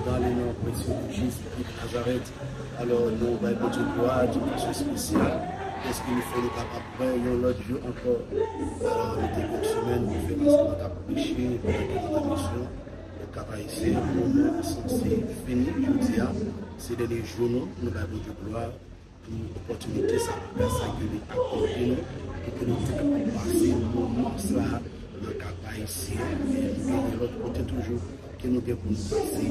dans les noms précieux de Jésus de Nazareth. Alors, nous, Bible de gloire, d'une façon spéciale. Qu'est-ce qu'il nous faut nous capables de l'autre jour encore. Alors, nous avons une semaine, nous faisons notre prêcher, notre mission. Le cap ici, nous sommes fini, je dis, c'est des journaux, nous avons de gloire, pour l'opportunité, ça peut ça que nous accordons, pour que nous puissions passer le moment, ça, le cap ici, et de l'autre côté toujours, que nous devons passer,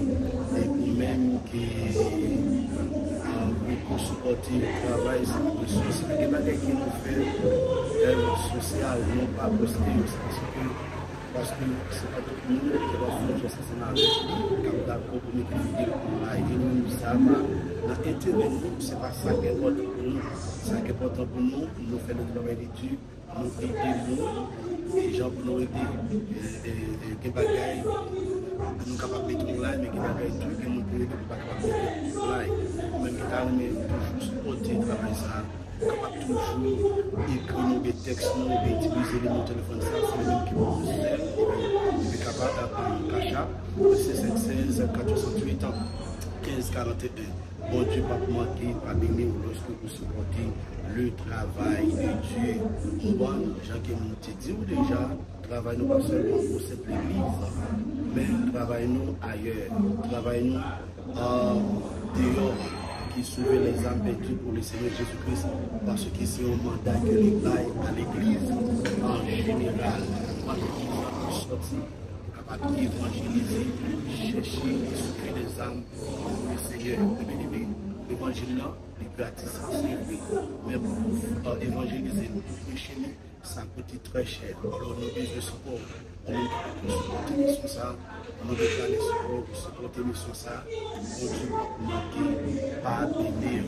et nous-mêmes qui pour supporter le travail, c'est social, et malgré qui nous fait social, non pas posté, parce que c'est pas tout le monde qui va faire ça, c'est dans le d'accord pour nous qui et nous, ça va dans l'intérêt de nous, c'est pas ça qui est important pour nous. Ça qui est important pour nous, nous faisons le travail d'études, nous aidons les gens pour nous aider, des bagailles, nous sommes capables de mettre online, mais des bagailles que nous pouvons pas capables de mettre online. Même qui t'a toujours supporter le travail ça. Capable toujours écrire des textes, utiliser les mots téléphone, ça c'est le même qui vont nous aider. Il est capable d'apprendre Cacha, c'est 716 468 1541. Bon Dieu, pas manquer, pas bénir lorsque vous supportez le travail de Dieu. Bon, Jean qui nous dit déjà, travaillons pas seulement pour cette église, mais travaillons ailleurs, travaillons dehors. Qui sauve les âmes perdues pour le Seigneur Jésus-Christ, parce que c'est un mandat que l'Église à l'Église en général, quand l'Église est sortie, capable d'évangéliser, chercher et sauver les âmes pour le Seigneur. L'évangile là, est gratis, mais pour évangéliser, prêcher, ça coûte très cher. Alors nous devons support, nous devons supporter mission ça, nous devons aller supporter mission ça, nous devons manquer, pas bénir.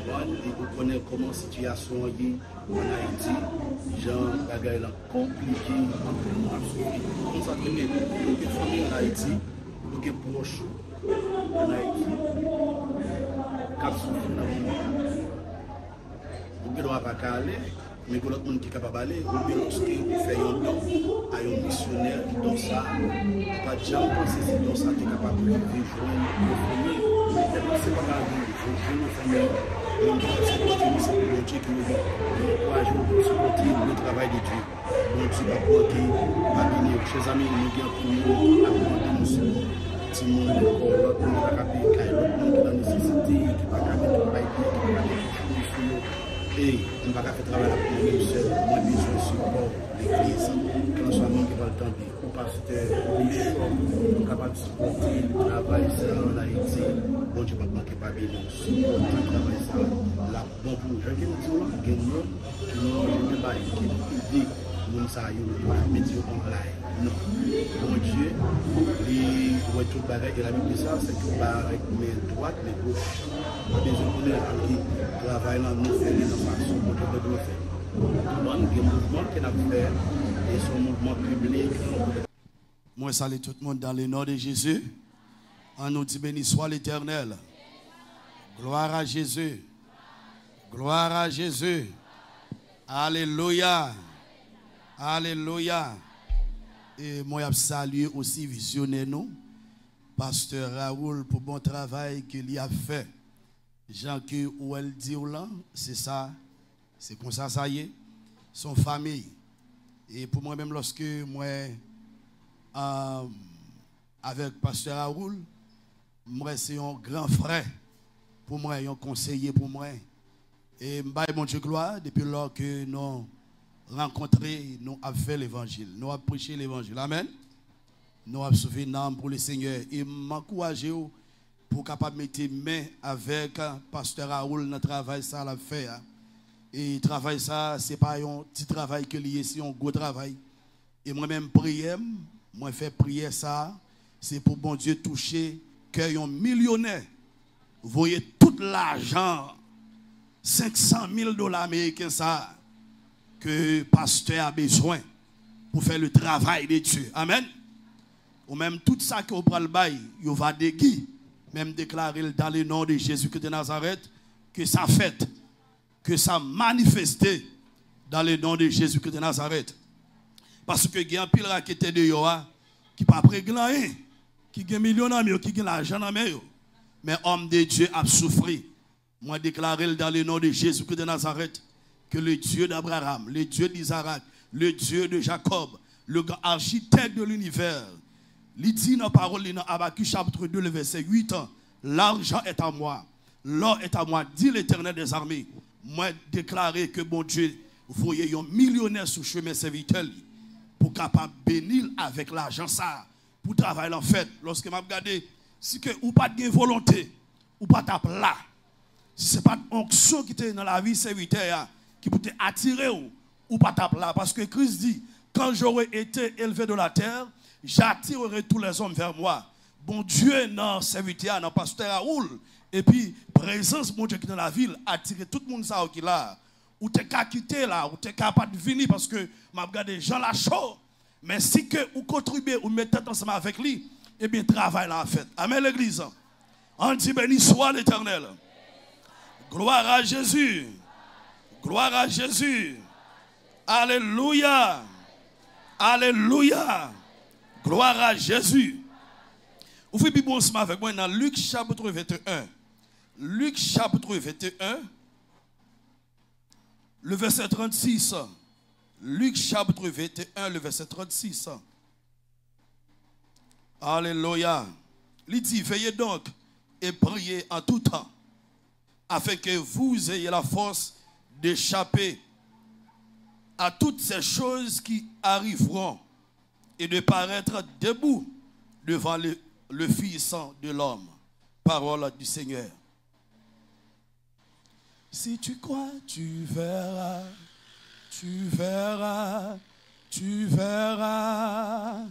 Et vous connaissez comment la situation est en Haïti, gens bagaille là compliqué, nous sommes très bien, nous avons famille en Haïti, nous avons proches en Haïti, cap souffrir dans le monde. Nous ne devons pas aller. Mais pour l'autre monde qui est capable d'aller, ou bien lorsque vous faites un don à un missionnaire dans ça, pas de gens penser si dans ça, tu es capable de rejoindre le famille. C'est pas grave, il faut jouer nos familles. Donc, c'est pour le Dieu qui nous dit, pour supporter le travail de Dieu. Donc, c'est pas pour qui, pas venir, chers amis, nous avons pour nous, apprendre nous sur si nous avons encore l'autre monde qui a capé, l'autre monde qui a la nécessité, qui n'a pas capé le travail, qui n'a pas capé le travail. Et on ne va pas faire travail pour nous seuls, moi besoin de support l'église. Quand soit nous qui va le temps, ou pasteur, ou bishop, nous sommes capables de supporter le travail en Haïti. Bon Dieu, pas manquer pas bien, supporter le travail ça. Là, bon pour nous, je vais nous dire là, que nous, qui nous aider, nous ça y est, métier online. Non. Bon Dieu, il doit tout barrer, et la Bible dit ça, c'est tout barrer, mais droite, mais gauche. Des gens qui travaillent dans nos familles, de façon dont on peut le faire. Le mouvement qu'on a fait, et son mouvement public. Moi, salue tout le monde dans le nom de Jésus. On nous dit béni soit l'Éternel. Gloire à Jésus. Gloire à Jésus. Alléluia. Alléluia. Et moi, je salue aussi visionnaire nous, Pasteur Raoul, pour le bon travail qu'il a fait. Jean que où elle dit là, c'est ça, c'est comme ça, ça y est, son famille. Et pour moi-même, lorsque moi, avec Pasteur Raoul, moi, c'est un grand frère pour moi, un conseiller pour moi. Et mon Dieu gloire, depuis lors que nous rencontrés, nous avons fait l'évangile, nous avons prêché l'évangile. Amen. Nous avons sauvé une âme pour le Seigneur. Et m'encourage pour capable mettre main avec Pasteur Raoul dans le travail ça l'a fait. Et le travail ça, c'est pas un petit travail que lié, c'est un gros travail. Et moi-même prier, moi fait prier ça, c'est pour bon Dieu toucher cœur un millionnaire. Vous voyez tout l'argent, 500 000 $ américains ça, que pasteur a besoin pour faire le travail de Dieu. Amen. Ou même tout ça que vous prenez le bail, vous va déguiser. Même déclarer dans le nom de Jésus-Christ de Nazareth que ça fait, que ça manifesté dans le nom de Jésus-Christ de Nazareth. Parce que il y a un pile qui était de Yoa qui pas préglant, qui a millions d'amis, qui a l'argent dans main, mais homme de Dieu a souffert. Moi déclaré dans le nom de Jésus-Christ de Nazareth que le Dieu d'Abraham, le Dieu d'Isaac, le Dieu de Jacob, le grand architecte de l'univers, il dit dans la parole dans Habakkuk chapitre 2, le verset 8, l'argent est à moi, l'or est à moi, dit l'Éternel des armées. Moi déclaré que bon Dieu, vous voyez un millionnaire sur le chemin serviteur pour capable bénir avec l'argent ça, pour travailler en fait. Lorsque m'a regardé, si que ou pas de volonté, ou pas tape là, si ce n'est pas une onction qui est dans la vie serviteur qui peut attirer ou pas tape là, parce que Christ dit, quand j'aurai été élevé de la terre, j'attirerai tous les hommes vers moi. Bon Dieu, dans serviteur, dans pasteur Raoul, et puis présence mon Dieu qui est dans la ville, attirer tout le monde ça qui là. Ou t'es qu'à quitter là, ou t'es capable de venir parce que m'a regardé Jean la chaud. Mais si que vous contribuez ou mettez ensemble avec lui, eh bien travail là en fait. Amen l'église. On dit béni soit l'Éternel. Gloire à Jésus. Gloire à Jésus. Alléluia. Alléluia. Gloire à Jésus. Vous faites bien ensemble avec moi dans Luc chapitre 21. Luc chapitre 21. Le verset 36. Luc chapitre 21, le verset 36. Alléluia. Il dit, veillez donc et priez en tout temps, afin que vous ayez la force d'échapper à toutes ces choses qui arriveront et de paraître debout devant le Fils de l'homme. Parole du Seigneur. Si tu crois, tu verras, tu verras, tu verras.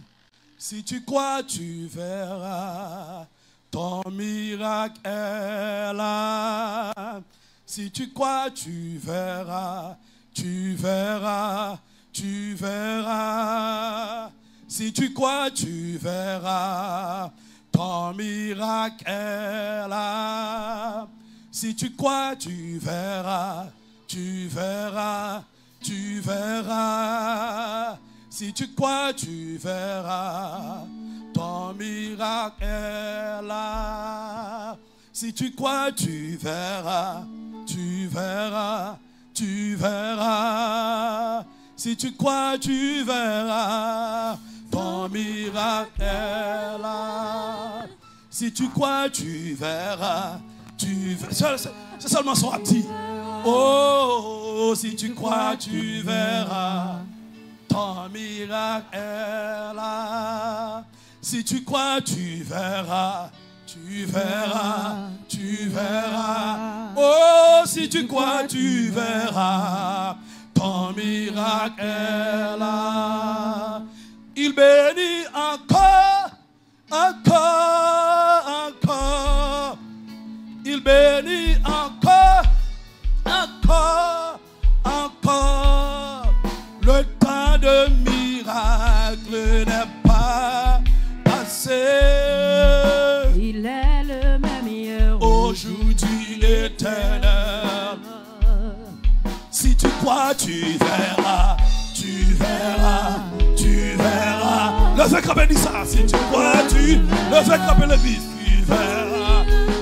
Si tu crois, tu verras, ton miracle est là. Si tu crois, tu verras, tu verras, tu verras. Si tu crois, tu verras, ton miracle est là. Si tu crois, tu verras, tu verras, tu verras. Si tu crois, tu verras, ton miracle est là. Si tu crois, tu verras, tu verras, tu verras. Si tu crois, tu verras, ton miracle est là. Si tu crois, tu verras. C'est seulement son petit. Oh, si tu crois, tu verras, ton miracle est là. Si tu crois, tu verras, tu verras, tu verras. Oh, si tu crois, tu verras, ton miracle est là. Il bénit encore, encore, encore. Il bénit encore, encore, encore. Le temps de miracle n'est pas passé. Il est le même hier, aujourd'hui, éternel. Si tu crois, tu verras, tu verras, tu verras. Le fait qu'on dit ça, si tu crois, le fait qu'on le dit,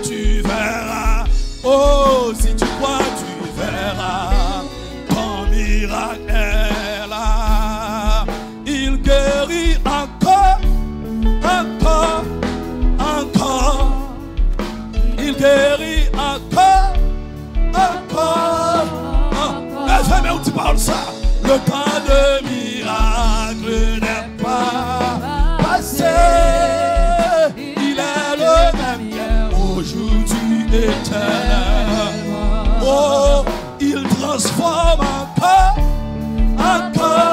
tu verras. Oh, si tu crois, tu verras, ton miracle est là. Il guérit encore, encore, encore. Il guérit encore, encore, encore. Mais où tu parles ça? Le temps de miracle n'est pas passé. Il est le même hier, aujourd'hui, éternel. Oh, il transforme encore, encore.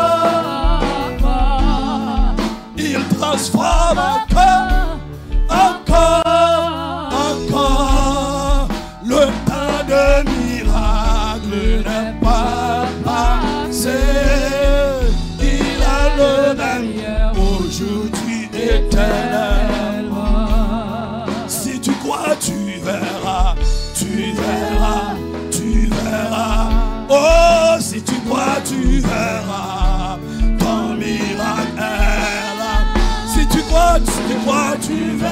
Il transforme encore, encore, encore. Le temps de miracle n'est pas passé. Il a le même aujourd'hui, éternel. Si tu crois, tu verras, tu verras, tu verras. Oh, si tu crois, tu verras, ton miracle est là. Si tu crois, tu verras.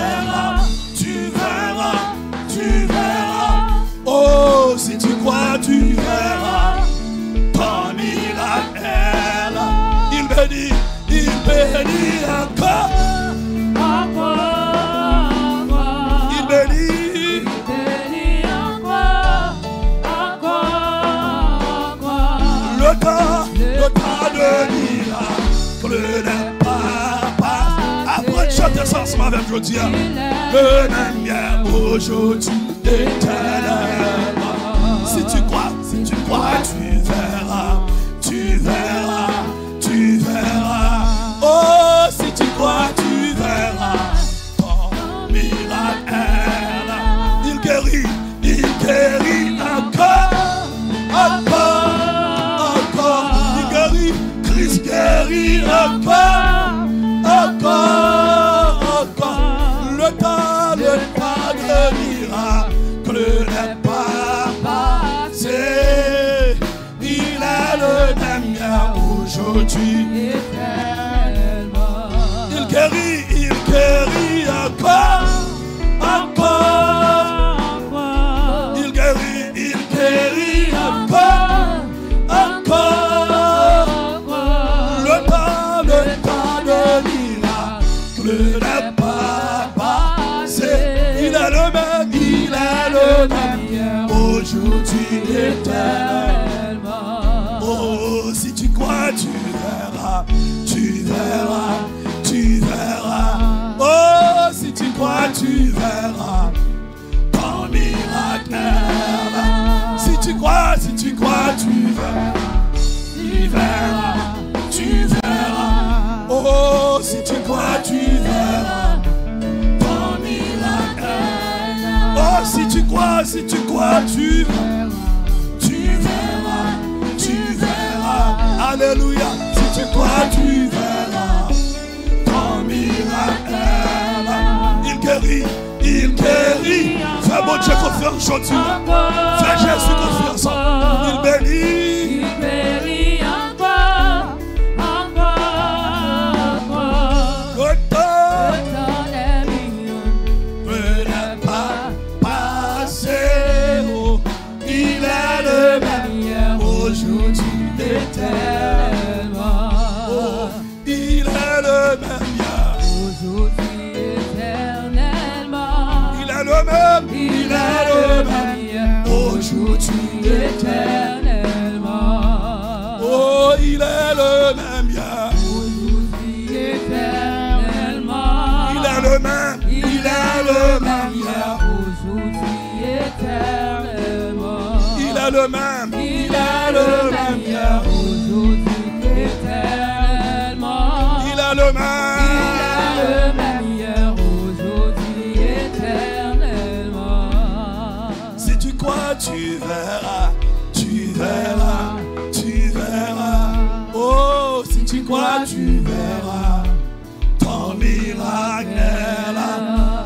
ensemble avec aujourd'hui. Le même hier, aujourd'hui, éternellement. Si tu crois, tu verras, tu verras, tu verras. Oh, si tu crois, tu verras ton miracle. Il guérit encore, encore, encore. Il guérit, Christ guérit encore, encore, encore. Le temps de miracle n'est pas passé. Il est le même hier, aujourd'hui. Il guérit encore, encore. Il guérit encore, encore. Le temps de miracle n'est pas passé. Il est le même hier, aujourd'hui, éternellement. Oh, si tu crois, tu verras, tu verras, tu verras. Oh, si tu crois, tu verras ton miracle. Si tu crois, tu verras, tu verras, tu verras. Oh, si tu crois, tu verras ton miracle. Oh, si tu crois, tu verras, tu verras, tu verras. Alléluia. Si tu crois, tu verras ton miracle. Il guérit. Fais mon Dieu confiance aujourd'hui. Fais Jésus confiance. Il bénit encore, encore, encore. Le temps n'est pas passé. Oh, il est le même hier, aujourd'hui, éternellement. Oh, il est le même hier, aujourd'hui, éternellement. Il est le même hier, aujourd'hui, éternellement. Oh, il est le même hier, aujourd'hui, éternellement. Il est le même hier, aujourd'hui, éternellement. Il est le même hier, aujourd'hui, éternellement. Il est le même hier, aujourd'hui, éternellement. Si tu crois, tu verras, tu verras, tu verras. Oh, si tu crois, tu verras ton miracle.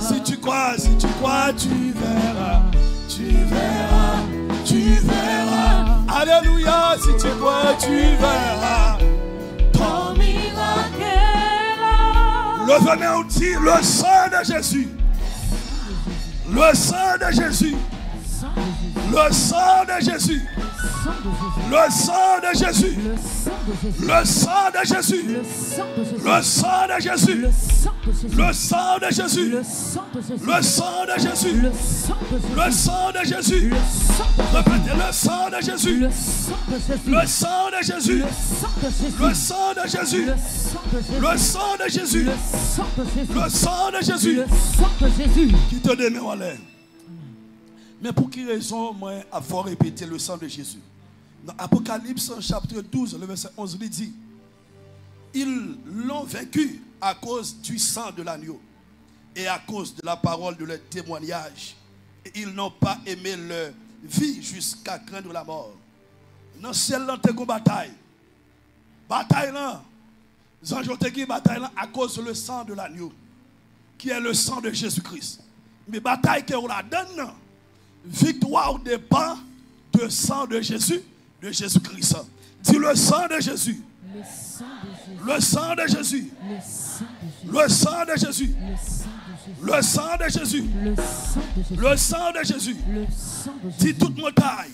Si tu crois, tu verras, tu verras, tu verras. Alléluia, si tu crois, tu verras ton miracle. Levez-moi aussi le sang de Jésus. Le sang de Jésus. Le sang de Jésus. Le sang de Jésus. Le sang de Jésus. Le sang de Jésus. Le sang de Jésus. Le sang de Jésus. Le sang de Jésus. Répétez le sang de Jésus. Le sang de Jésus. Le sang de Jésus. Le sang de Jésus. Le sang de Jésus. Qui te donne en l'air. Mais pour quelle raison, moi, il faut répéter le sang de Jésus? Dans Apocalypse, chapitre 12, le verset 11, il dit: ils l'ont vaincu à cause du sang de l'agneau et à cause de la parole de leur témoignage. Et ils n'ont pas aimé leur vie jusqu'à craindre la mort. Dans le ciel, il y a une bataille. Bataille là. Bataille là à cause du sang de l'agneau, qui est le sang de Jésus-Christ. Mais bataille qu'on la donne, victoire dépend du sang de Jésus, de Jésus-Christ. Dis le sang de Jésus. Le sang de Jésus. Le sang de Jésus. Le sang de Jésus. Le sang de Jésus. Dis toute montagne.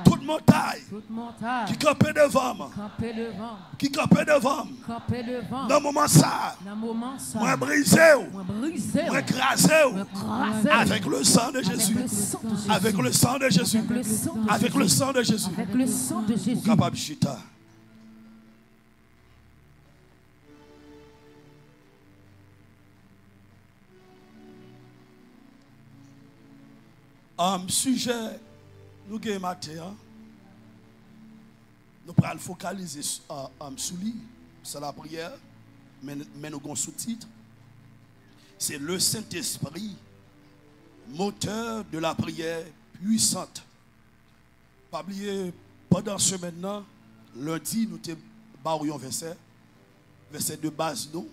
Toute montagne qui campait devant moi, qui campait devant moi, dans le moment ça, moi brisé, moi écrasé, avec le sang de Jésus, avec le sang de Jésus, avec le sang de Jésus, capable chita. Sujet, nous avons matin, nous allons focaliser sur lui, c'est la prière, mais nous avons un sous-titre. C'est le Saint-Esprit, moteur de la prière puissante. Pas oublier, pendant ce maintenant, lundi, nous avons un verset de base, nous.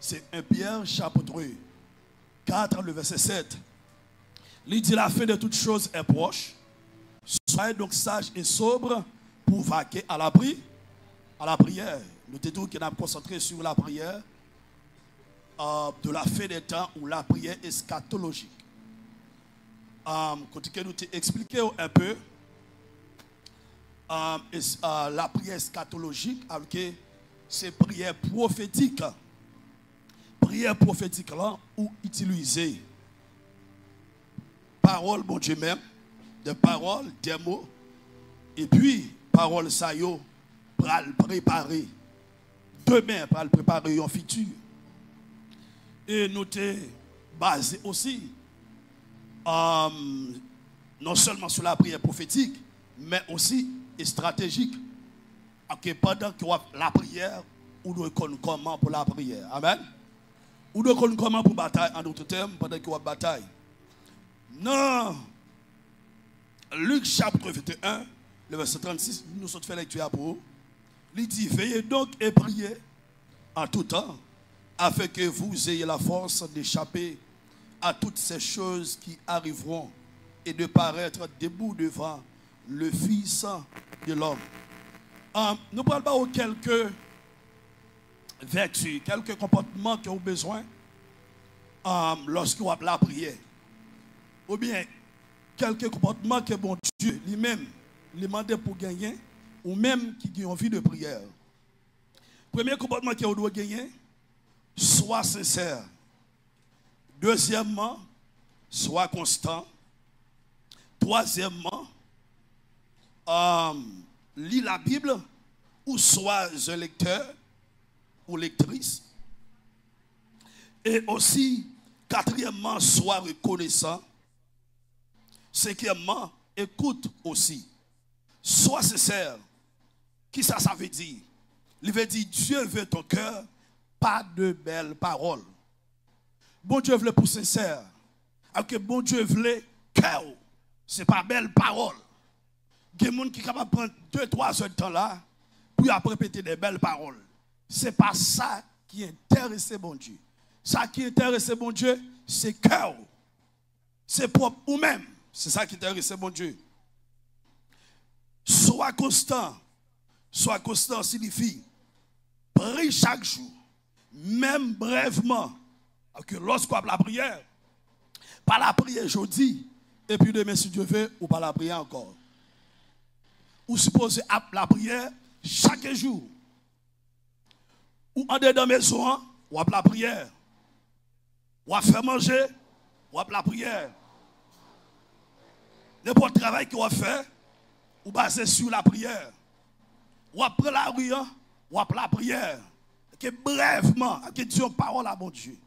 C'est 1 Pierre, chapitre 4, le verset 7. Il dit la fin de toutes choses est proche. Soyez donc sages et sobres pour vaquer à la prière. Nous sommes tous concentrés sur la prière de la fin des temps ou la prière eschatologique. Quand nous t'ai expliqué un peu la prière eschatologique, c'est prière prophétique. Prière prophétique là, ou utiliser parole, bon Dieu même, des paroles, des mots, et puis parole ça yo, pour le préparer. Demain, pour le préparer en futur. Et nous t'es basé aussi, non seulement sur la prière prophétique, mais aussi stratégique. Pendant que la prière, ou doit connaître comment pour la prière. Amen. Ou doit connaître comment pour bataille, en d'autres termes, pendant que vous bataille. Non. Luc chapitre 21, le verset 36, nous sommes fait lecture pour vous. Il dit, veillez donc et priez en tout temps, afin que vous ayez la force d'échapper à toutes ces choses qui arriveront et de paraître debout devant le Fils de l'homme. Nous ne parlons pas de quelques vertus, quelques comportements que vous avez besoin lorsque vous avez la prière. Ou bien, quelques comportements que bon Dieu lui-même lui demande pour gagner, ou même qui a envie de prière. Premier comportement que vous devez gagner, sois sincère. Deuxièmement, sois constant. Troisièmement, lis la Bible, ou sois un lecteur ou lectrice. Et aussi, quatrièmement, sois reconnaissant. Cinquièmement, écoute aussi. Sois sincère. Qui ça veut dire? Il veut dire, Dieu veut ton cœur, pas de belles paroles. Bon Dieu veut pour sincère. Alors que bon Dieu veut cœur. Ce n'est pas belles paroles. Il y a des gens qui sont capables de prendre 2-3 heures de temps là, puis après répéter des belles paroles. Ce n'est pas ça qui intéresse bon Dieu. Ça qui intéresse bon Dieu, c'est cœur. C'est propre ou même. C'est ça qui intéresse bon Dieu. Sois constant. Sois constant signifie prie chaque jour, même brèvement. Alors que lorsqu'on a la prière, pas la prière aujourd'hui, et puis demain si Dieu veut, ou pas la prière encore. Ou supposez la prière chaque jour. Ou en dedans de la maison, ou la prière. Ou à faire manger, ou la prière. N'importe travail qu'on va faire, ou basé sur la prière. Ou après la rue, ou après la prière. Que brèvement, que Dieu parole à mon Dieu.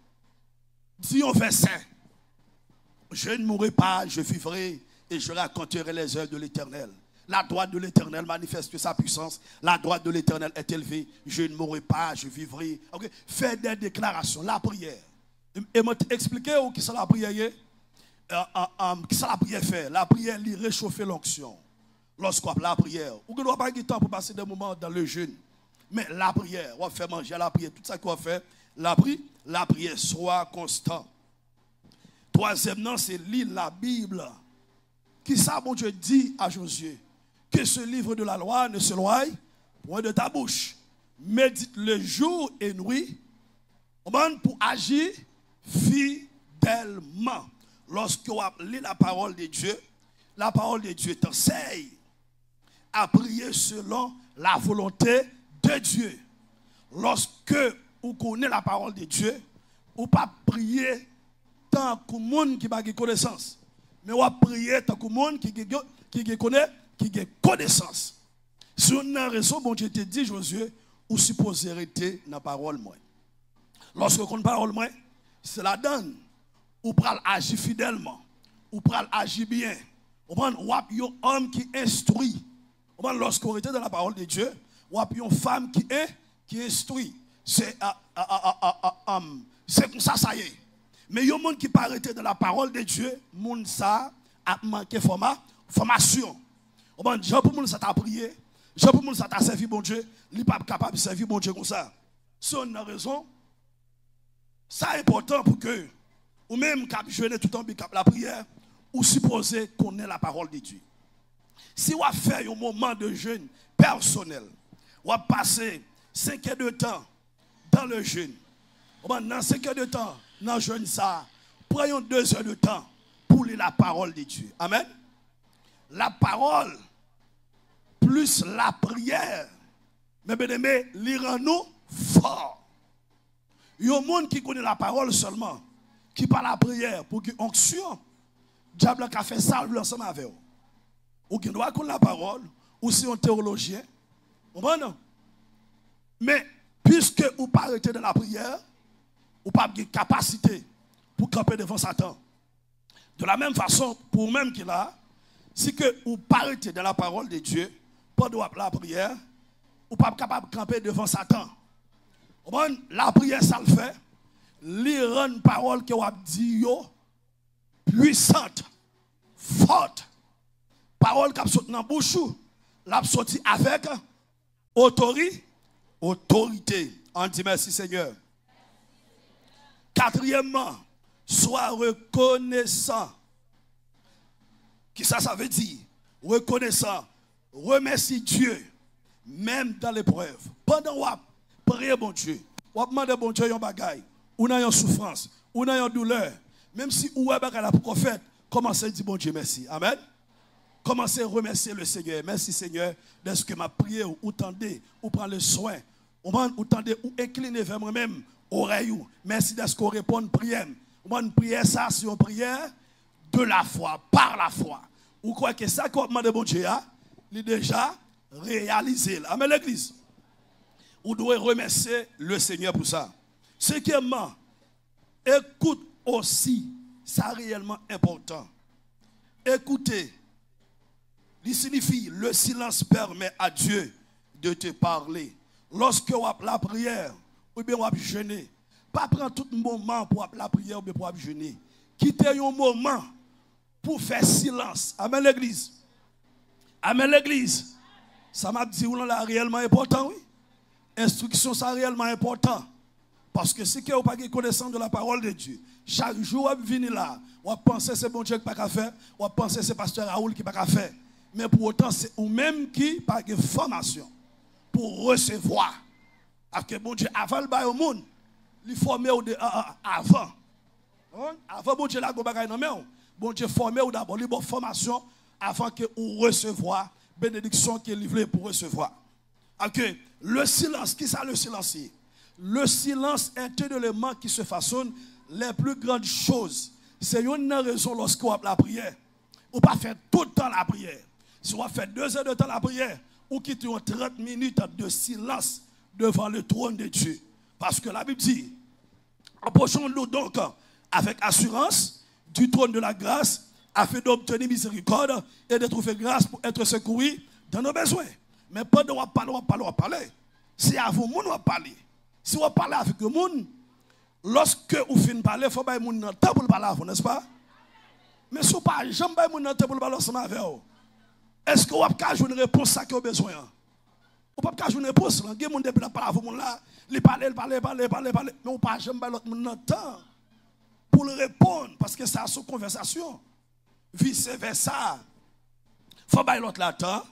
Dis un verset. Je ne mourrai pas, je vivrai et je raconterai les œuvres de l'Éternel. La droite de l'Éternel manifeste sa puissance. La droite de l'Éternel est élevée. Je ne mourrai pas, je vivrai. Okay. Fais des déclarations, la prière. Et moi expliquer où qui ça la prière qui ça la prière fait. La prière lui réchauffer l'onction. Lorsqu'on a la prière, on ne doit pas avoir temps pour passer des moments dans le jeûne. Mais la prière, on va faire manger la prière, tout ça qu'on va faire, la prière soit constant. Troisièmement, c'est lire la Bible. Qui ça, bon Dieu dit à Josué? Que ce livre de la loi ne se loie point de ta bouche. Médite le jour et nuit pour agir fidèlement. Lorsqu'on lit la parole de Dieu t'enseigne à prier selon la volonté de Dieu. Lorsque vous connaissez la parole de Dieu, vous ne pas prier tant que le monde qui n'a pas connaissance. Mais vous prier tant que le monde qui a connaissance. Si on a raison, bon Dieu te dit, Josué, vous supposez arrêter dans la parole. Lorsque vous connaissez la parole, c'est la donne. Vous pouvez agir fidèlement. ou pral agir bien. Ou un homme qui instruit. Lorsqu'on était dans la parole de Dieu, ou une femme qui instruit. C'est comme ça, ça y est. Mais il y a un monde qui peut arrêter dans la parole de Dieu, monde ça a manqué formation. Jean pour monde ça t'a prié, Jean pour monde ça t'a servi bon Dieu, il n'est pas capable de servir bon Dieu comme ça. Si on a raison, ça est important pour que, ou même quand jeûner tout en cap la prière, ou supposer qu'on ait la parole de Dieu. Si on fait un moment de jeûne personnel, on va passer 5 heures de temps dans le jeûne. Dans 5 heures de temps, dans le jeûne, ça, prenons 2 heures de temps pour lire la parole de Dieu. Amen. La parole plus la prière, mais bien aimé, lire nous fort. Il y a un monde qui connaît la parole seulement, qui parle la prière pour qu'il y ait onction. Diable a fait ça ensemble avec vous. Ou qui doit connaître la parole, ou si un théologien. Non? Mais puisque vous ne pas arrêter de la prière, vous n'avez pas de capacité pour camper devant Satan. De la même façon, pour même qu'il a, si que vous ne pas arrêter de la parole de Dieu, pendant la prière, vous n'êtes pas capable de camper devant Satan. La prière, ça le fait. Lire une parole que vous avez dit, puissante, forte. Parole qui a sorti dans la bouche, l'a sorti avec autorité. On dit merci Seigneur. Quatrièmement, sois reconnaissant. Qui ça veut dire? Reconnaissant. Remercie Dieu, même dans l'épreuve. Pendant que vous priez bon Dieu, vous demandez bon Dieu un bagaille, ou dans une souffrance, ou dans une douleur, même si vous avez bagaille pour faire, commencez à dire bon Dieu merci. Amen. Commencez à remercier le Seigneur. Merci Seigneur de ce que ma prière ou tendez, ou prend le soin, ou tendez, ou inclinez vers moi-même, oreille. Merci de ce qu'on répond à prière. Une prière, ça, c'est une prière de la foi, par la foi. Vous croyez que ça qu'on demande de bon Dieu, il est déjà réalisé. Amen l'église. Vous devez remercier le Seigneur pour ça. Cinquièmement, écoute aussi, ça réellement important. Écoutez. Il signifie le silence permet à Dieu de te parler. Lorsque vous avez la prière, ou bien vous avez jeûné, pas prendre tout le moment pour la prière ou bien pour jeûner. Quittez un moment pour faire silence. Amen l'église. Amen l'église. Ça m'a dit, c'est réellement important, oui. Instruction, c'est réellement important. Parce que si vous n'avez pas connaissance de la parole de Dieu, chaque jour vous venez là, vous pensez que c'est bon Dieu qui n'a pas faire, vous pensez que c'est pasteur Raoul qui n'a pas faire. Mais pour autant, c'est vous-même qui pas de formation pour recevoir. Parce que bon Dieu, avant le bail au monde, il formé avant. Avant bon Dieu, la bagaille non mais bon Dieu formé ou d'abord, il y a une formation avant que vous recevoir bénédiction qui est livrée pour recevoir. Ok, le silence, qui ça le silencier? Le silence est un élément qui se façonne les plus grandes choses. C'est une raison lorsque vous avez la prière. Ou pas faire tout le temps la prière. Si on fait 2 heures de temps la prière, ou quitter 30 minutes de silence devant le trône de Dieu. Parce que la Bible dit, approchons-nous donc avec assurance du trône de la grâce, afin d'obtenir miséricorde et de trouver grâce pour être secouru dans nos besoins. Mais pendant on parler. Si à vous, on va parler. Si on parle avec le monde, lorsque vous finissez de parler, il faut que vous ayez temps pour parler avec vous, n'est-ce pas? Mais si vous ne jamais pas de temps pour parler avec vous, est-ce que vous avez une réponse à ce que vous avez besoin? Vous n'avez pas une réponse. Vous avez des gens qui parlent avec vous, ils parlent. Mais vous n'avez jamais de temps pour le répondre, parce que c'est une conversation. Vice versa. Il faut que l'autre temps,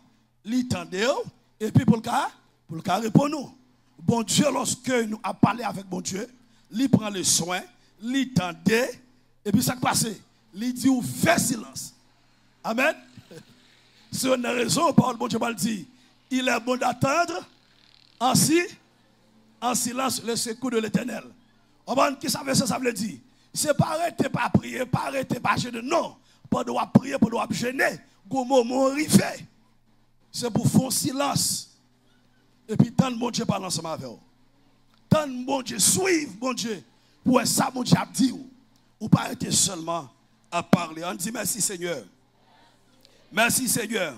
l'entendre, et puis pour le cas répondre. Bon Dieu, lorsque nous avons parlé avec bon Dieu, il prend le soin, il tendait, et puis ça qui passe, il dit ou fait silence. Amen. C'est une raison, Paul, bon Dieu va le dire, il est bon d'attendre en silence le secours de l'Éternel. Qui ça veut dire? C'est pas arrêter, pas prier, pas arrêter, pas gêner. Non, pas de prier, pas de gêner. Moment arrivé. C'est pour faire silence. Et puis, tant bon Dieu parle ensemble avec vous. Tant bon Dieu suivre, bon Dieu, pour ça, bon Dieu a dit, ou pas arrêter seulement a parlé. On dit merci Seigneur. Merci Seigneur.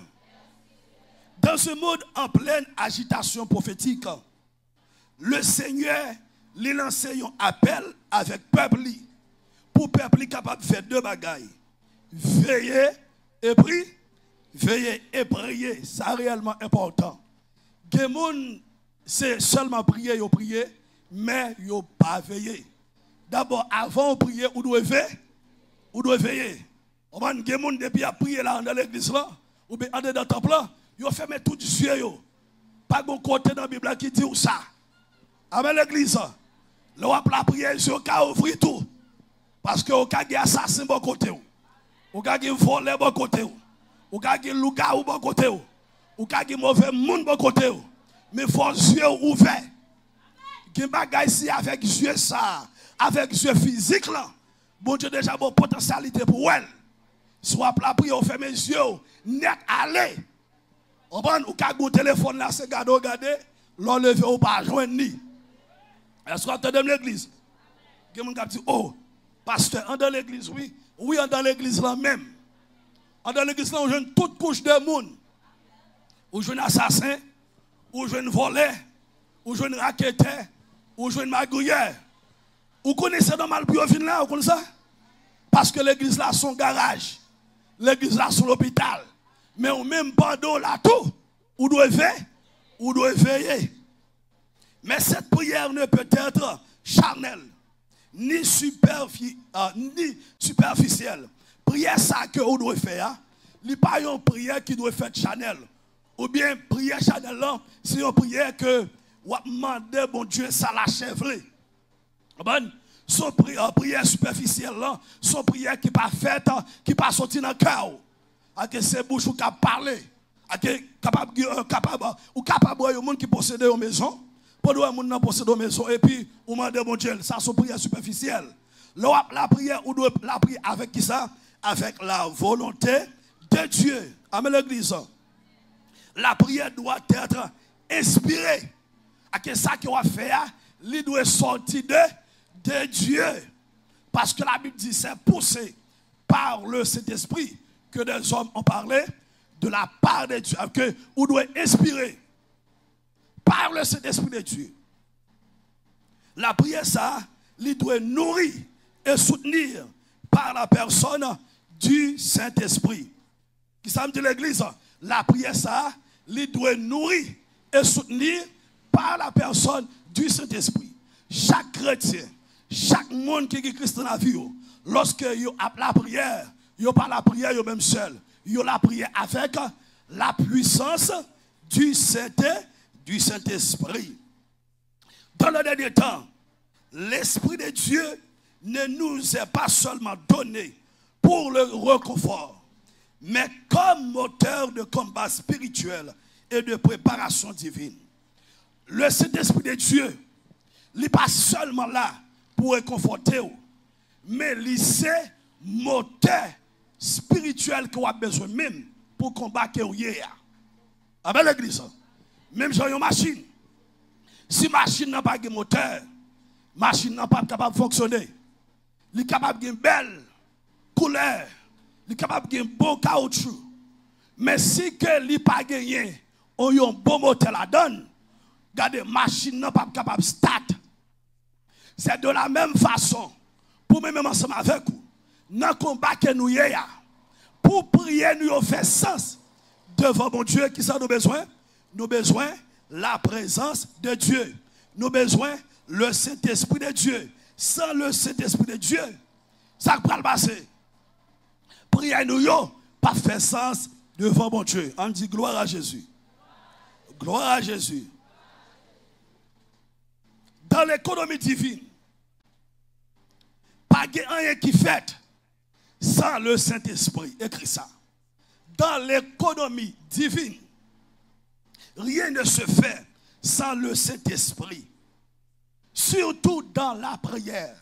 Dans ce monde en pleine agitation prophétique, le Seigneur lui lance un appel avec peuple pour peuple capable de faire deux bagailles. Veiller et prier. Veiller et prier, c'est réellement important. Quelqu'un c'est seulement prier, mais il ne pas veiller. D'abord, avant de prier, vous devez veiller. On va quelqu'un depuis à prier là dans l'église là, ou bien dans le temple là, il a fermé tout les yeux. Pas de côté dans la Bible qui dit ça. Avec l'église, le roi la prière, il a ouvert tout. Parce que vous avez assassin de côté. Vous avez volé de côté. Vous avez loup-garou de côté. Vous avez mauvais monde de côté. Mais il faut les yeux ouverts. Il y a des bagages ici avec les yeux ça, avec les yeux physiques là. Bon Dieu déjà une potentialité pour elle. Soit la prière, vous fermez les yeux, net aller. Vous avez un téléphone là, c'est regarder, l'enlever ou pas joindre ni. Est-ce que vous êtes dans l'église? Vous avez dit, oh, pasteur, dans l'église, oui. Oui, dans l'église là même. Dans l'église là, on joue toute couche de monde. On joue un assassin, on joue un voleur, on joue un raquetteur, on joue un magouilleur. Vous connaissez dans mal plus là, vous connaissez ça? Parce que l'église là, son garage. L'église là, son hôpital. Mais on même bandeau là tout. Vous devez veiller. Mais cette prière ne peut être charnelle, ni superficielle. Prière ça que vous devez faire, ce n'est pas une prière qui doit faire charnelle. Ou bien prière charnelle, c'est une prière que vous demandez, bon Dieu, ça l'achève. Son prière superficielle, son prière qui n'est pas faite, qui n'est pas sortie dans le cœur. Avec ses bouches qui parlent, capable de monde qui possède une maison. Pour le monde possède une maison et puis on demande bon Dieu, ça c'est une prière superficielle. La prière, on doit la prier avec qui ça? Avec la volonté de Dieu. Amen l'église. La prière doit être inspirée. À ça qu'on va faire, il doit sortir de Dieu. Parce que la Bible dit c'est poussé par le Saint-Esprit que des hommes ont parlé de la part de Dieu. Que on doit inspirer par le Saint-Esprit de Dieu. La prière, ça, il doit nourrir et soutenir par la personne du Saint-Esprit. Qui ça me dit l'église? La prière, ça, il doit nourrir et soutenir par la personne du Saint-Esprit. Chaque chrétien, chaque monde qui est Christ dans la vie, lorsque il a la prière, il n'a pas la prière même seul. Il a la prière avec la puissance du Saint-Esprit. Dans le dernier temps, l'Esprit de Dieu ne nous est pas seulement donné pour le réconfort, mais comme moteur de combat spirituel et de préparation divine. Le Saint-Esprit de Dieu, il n'est pas seulement là pour réconforter, mais il est moteur spirituel qu'on a besoin même pour combattre hier. Avec l'église, même si une machine, si la machine n'a pas de moteur, la machine n'est pas capable de fonctionner. Elle est capable de belle couleur, elle est capable de bon caoutchouc. Mais si elle n'est pas gagné, on a un bon moteur la donne, regardez, la machine n'est pas capable de start. C'est de la même façon, pour même ensemble avec vous, dans le combat que nous avons, pour prier, nous avons fait sens devant mon Dieu. Qui ça nous besoin? Nous avons besoin la présence de Dieu. Nous avons besoin le Saint-Esprit de Dieu. Sans le Saint-Esprit de Dieu, ça va le passer. Prier nous n'avons pas fait sens devant mon Dieu. On dit gloire à Jésus. Gloire à Jésus. Dans l'économie divine, pas rien qui fait sans le Saint-Esprit. Écris ça. Dans l'économie divine, rien ne se fait sans le Saint-Esprit. Surtout dans la prière.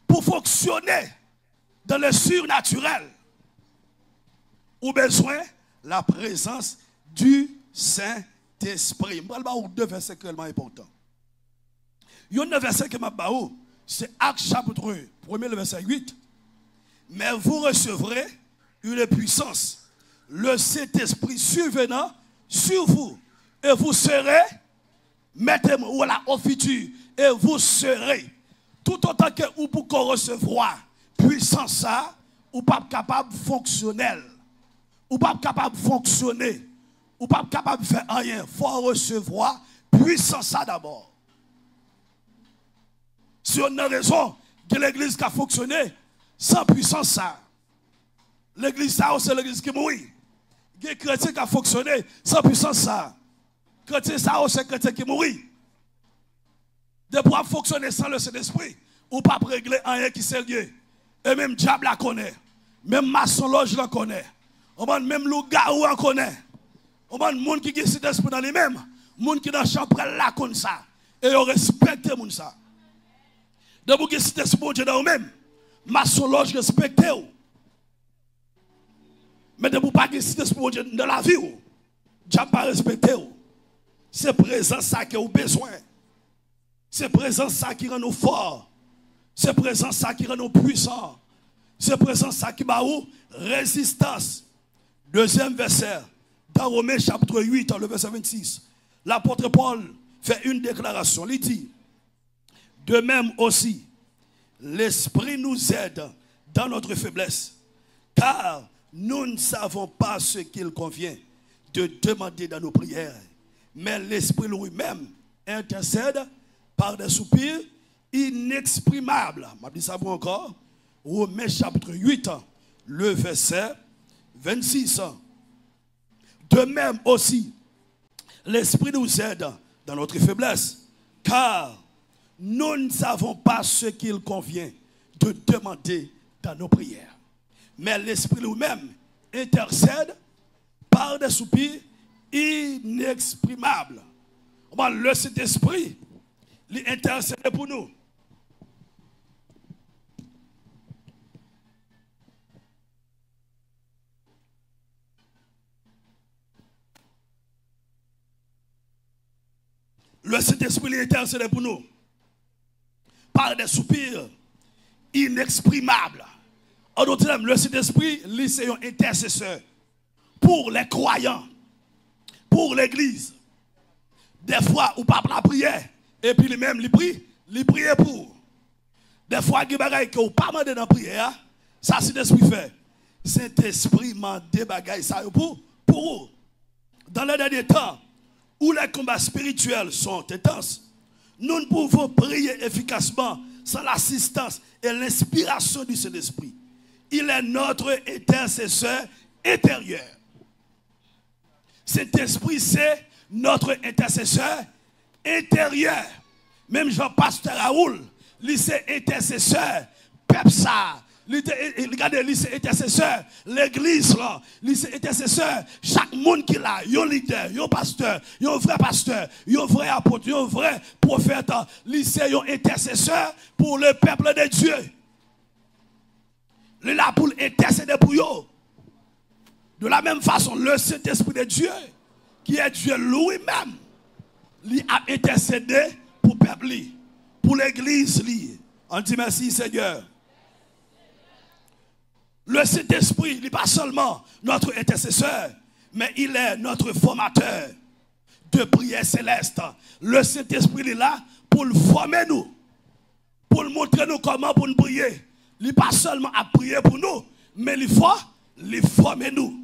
Pour fonctionner dans le surnaturel, on a besoin de la présence du Saint-Esprit. Je vais vous deux versets tellement importants. Il y a un verset qui m'a dit, C'est Actes chapitre 1, le verset 8. Mais vous recevrez une puissance, le Saint-Esprit survenant sur vous. Et vous serez, mettez-moi voilà, au futur, et vous serez, tout autant que vous pouvez recevoir puissance, ça, ou pas capable fonctionnel, ou pas capable de fonctionner, ou pas capable de faire rien. Il faut recevoir puissance ça d'abord. Si on a raison que l'église qui a fonctionné sans puissance ça, l'église ça c'est l'église qui mourit. Les chrétiens qui a fonctionné sans puissance ça, chrétien ça c'est chrétien qui mourit. De pouvoir fonctionner sans le Saint-Esprit, ou pas régler rien qui c'est lié. Et même diable la connaît, même maçon loge la connaît, même loup-garou la connaît. On a des gens qui ont cet esprit dans les mêmes, des gens qui dans la chambre là comme ça, et ils respectent les gens ça. De vous qui cet esprit dans vous-même, maçon loge respecte vous. Mais de vous pas qui cet esprit dans la vie, diable pas respecter vous. C'est présent ça que vous avez besoin. C'est présent ça qui rend nous forts. C'est présent ça qui rend nous puissants. C'est présent ça qui bat nous résistance. Deuxième verset. Dans Romains chapitre 8, le verset 26, l'apôtre Paul fait une déclaration. Il dit, de même aussi, l'Esprit nous aide dans notre faiblesse, car nous ne savons pas ce qu'il convient de demander dans nos prières. Mais l'Esprit lui-même intercède par des soupirs inexprimables. Je dis ça encore. Romains chapitre 8, le verset 26. De même aussi, l'Esprit nous aide dans notre faiblesse, car nous ne savons pas ce qu'il convient de demander dans nos prières. Mais l'Esprit lui-même intercède par des soupirs inexprimables. Le Saint-Esprit, il intercède pour nous. Le Saint-Esprit est intercédé pour nous par des soupirs inexprimables. En d'autres termes, le Saint-Esprit, c'est un intercesseur pour les croyants, pour l'église. Des fois, on parle la prière, et puis lui-même, il prie pour. Des fois, il y a des choses que vous ne pas demander dans la prière, ça c'est l'Esprit fait. Saint-Esprit m'a des choses pour vous. Dans les derniers temps, où les combats spirituels sont intenses, nous ne pouvons prier efficacement sans l'assistance et l'inspiration du Saint-Esprit. Il est notre intercesseur intérieur. Cet esprit, c'est notre intercesseur intérieur. Même Jean-Pasteur Raoul, lycée intercesseur, Pepsa, regardez, lycée intercesseur, l'église là, lycée intercesseur, chaque monde qui l'a, un leader, un pasteur, un vrai apôtre, un vrai prophète, lycée un intercesseur pour le peuple de Dieu. Il est là pour intercéder pour eux. De la même façon, le Saint-Esprit de Dieu, qui est Dieu lui-même, il a intercédé pour le peuple, pour l'église. On dit merci Seigneur. Le Saint-Esprit, il n'est pas seulement notre intercesseur, mais il est notre formateur de prière céleste. Le Saint-Esprit est là pour le former nous, pour nous montrer nous comment pour nous prier. Il n'est pas seulement à prier pour nous, mais il faut les former nous.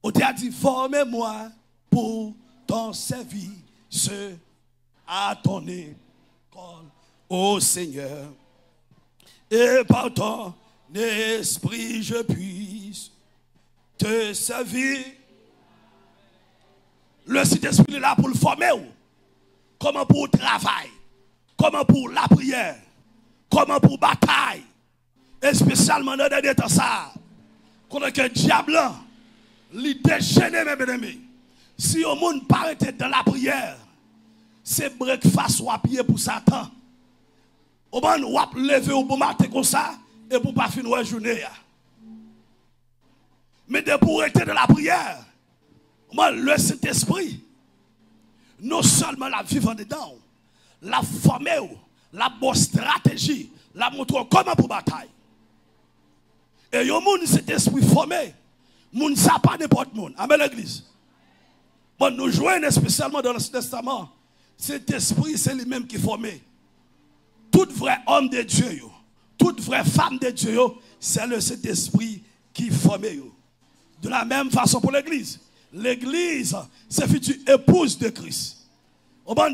On t'a dit, formez-moi pour ton service à ton école, ô Seigneur. Et par ton esprit, je puisse te servir. Le Saint-Esprit est là pour le former. Comment pour le travail, comment pour la prière, comment pour la bataille. Et spécialement dans les derniers temps, ça, qu'on a que diable, il déchaîné, mes bien-aimés. Si au monde paraît dans la prière, c'est breakfast ou à pied pour Satan. Au moins, on va lever au bon matin comme ça, et pour ne pas finir la journée. Mais de pour être dans la prière, le Saint-Esprit, non seulement la vivant dedans, la former, la bonne stratégie, la montre comment pour bataille. Et yon moun cet esprit formé, moun ça pas n'importe monde. Amen l'église. Bon, nous jouons spécialement dans l'Ancien Testament. Cet esprit, c'est lui-même qui formé. Tout vrai homme de Dieu, toute vraie femme de Dieu, c'est cet esprit qui forme. De la même façon pour l'église. L'église, c'est future épouse de Christ.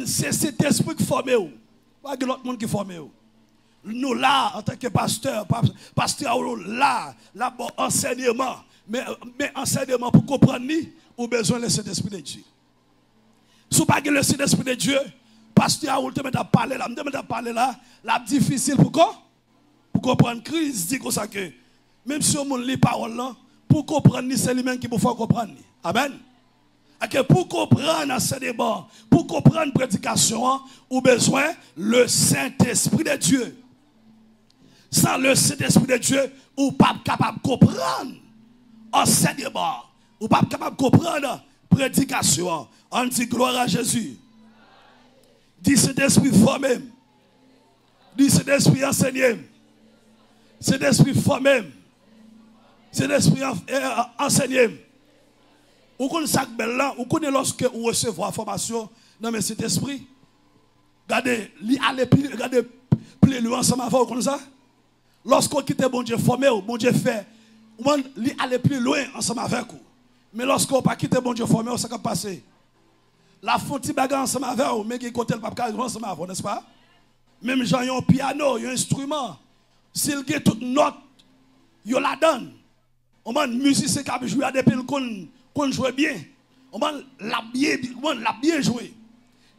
C'est cet esprit qui forme. Pas que l'autre monde qui forme. Nous là, en tant que pasteur là, bon enseignement. Mais enseignement pour comprendre, ou besoin de cet esprit de Dieu. Si vous n'avez pas le Saint-Esprit de Dieu, pasteur Aoul te met à parler là, là, difficile pour quoi? Pour comprendre Christ dit comme ça que même si on lit parole là, pour comprendre c'est lui-même qui vous fait comprendre. Amen. Et pour comprendre ce débat, pour comprendre la prédication, ou besoin le Saint-Esprit de Dieu. Sans le Saint-Esprit de Dieu, ou pas capable de comprendre enseignement, ou pas capable de comprendre la prédication. On dit gloire à Jésus. Dis cet esprit formé. Dis cet esprit enseigné. Cet esprit formé. Cet esprit enseigné. Vous connaissez ça là, vous connaissez lorsque vous recevez la formation dans cet esprit. Regardez, regardez plus loin ensemble avant, vous connaissez ça? Lorsqu'on quitte bon Dieu formé, bon Dieu fait, vous allez plus loin ensemble avec vous. Mais lorsqu'on pas quitte bon Dieu formé, ça va passer. La fonti bagarre ensemble avec vous, mais qui côté le pape ensemble avec vous, n'est-ce pas? Même gens ont un piano, un instrument. S'il y a toute note, il la donne. On m'a musicien qui a joué depuis qu'on joue bien. On m'a bien joué.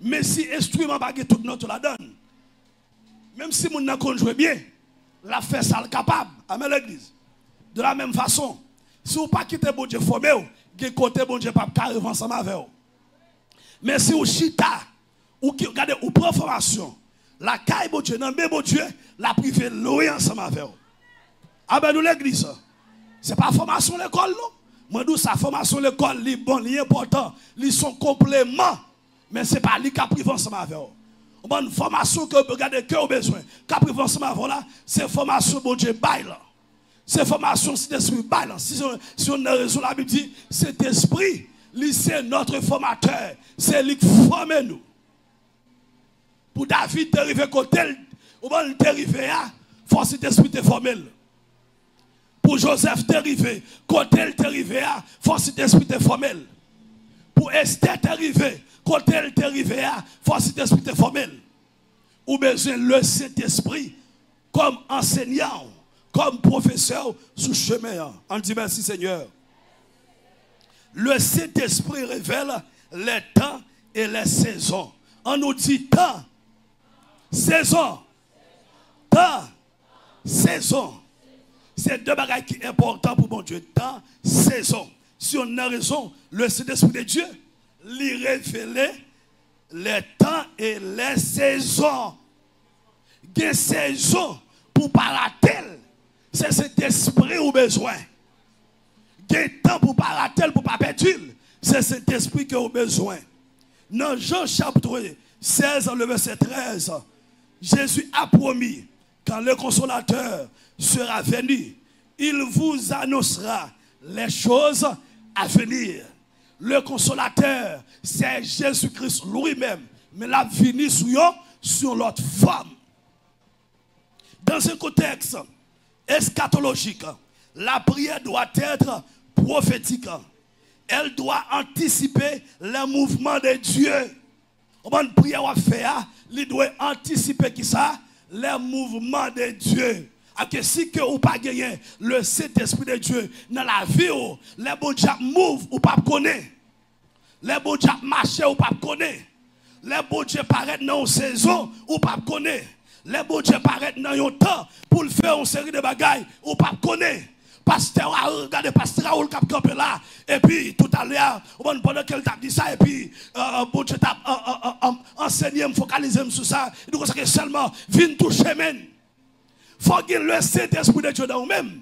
Mais si l'instrument n'a pas toute note, la donne. Même si mon n'a qu'on joue bien, la fait ça le capable. Amen l'église. De la même façon, si vous pas quitter bon Dieu formé, vous côté bon Dieu pas carrément ensemble avec vous. Mais si vous chita, ou regardez, ou prend formation, la caille bon Dieu, non mais bon Dieu, la privé loin ensemble avec vous. Amen nous l'église. C'est pas formation l'école non. Moi d'où sa formation l'école, li bon, li important, li sont compléments, mais c'est pas li qui privé ensemble avec vous. Bonne formation que regardez que vous besoin. Qui privé ensemble avec vous là, c'est formation bon Dieu bail là. C'est formation cet esprit bail là. Si on a raison la Bible dit, cet esprit c'est notre formateur, c'est lui qui forme nous. Pour David t'arriver côté, au moment où t'arriver là, force cet esprit te former. Pour Joseph t'arriver, côté t'arriver là, force cet esprit te former. Pour Esther t'arriver, côté t'arriver là, force cet esprit te former. Ou besoin le Saint-Esprit comme enseignant, comme professeur sous chemin. On dit merci Seigneur. Le Saint-Esprit révèle les temps et les saisons. On nous dit temps, saison, temps, saison. C'est deux bagages qui sont importants pour mon Dieu. Temps, saison. Si on a raison, le Saint-Esprit de Dieu lui révèle les temps et les saisons. Des saisons pour parater. C'est cet esprit au besoin. Des temps pour parater, pour pas perdre. C'est cet esprit qui a besoin. Dans Jean chapitre 16, le verset 13, Jésus a promis, quand le consolateur sera venu, il vous annoncera les choses à venir. Le consolateur, c'est Jésus-Christ lui-même, mais la venu sur l'autre forme. Dans un contexte eschatologique, la prière doit être prophétique. Elle doit anticiper le mouvement de Dieu. Une prière à faire, elle doit anticiper qui ça? Le mouvement de Dieu. Que si que ou pas gagner le Saint-Esprit de Dieu dans la vie, les bons diables move ou pas connaître. Les bons diables marchent ou pas connaître. Les bons diables paraissent dans une saison ou pas connaître. Les bons diables paraissent dans un temps pour faire une série de bagailles ou pas connaître. Pasteur, regardez, pasteur Raoul qui a campé là, et puis tout à l'heure, pendant qu'elle t'a dit ça, et puis, bon Dieu t'a enseigné, me focaliser sur ça, et donc ça que seulement, viens toucher, men. Faut qu'il le Saint-Esprit de Dieu dans vous-même.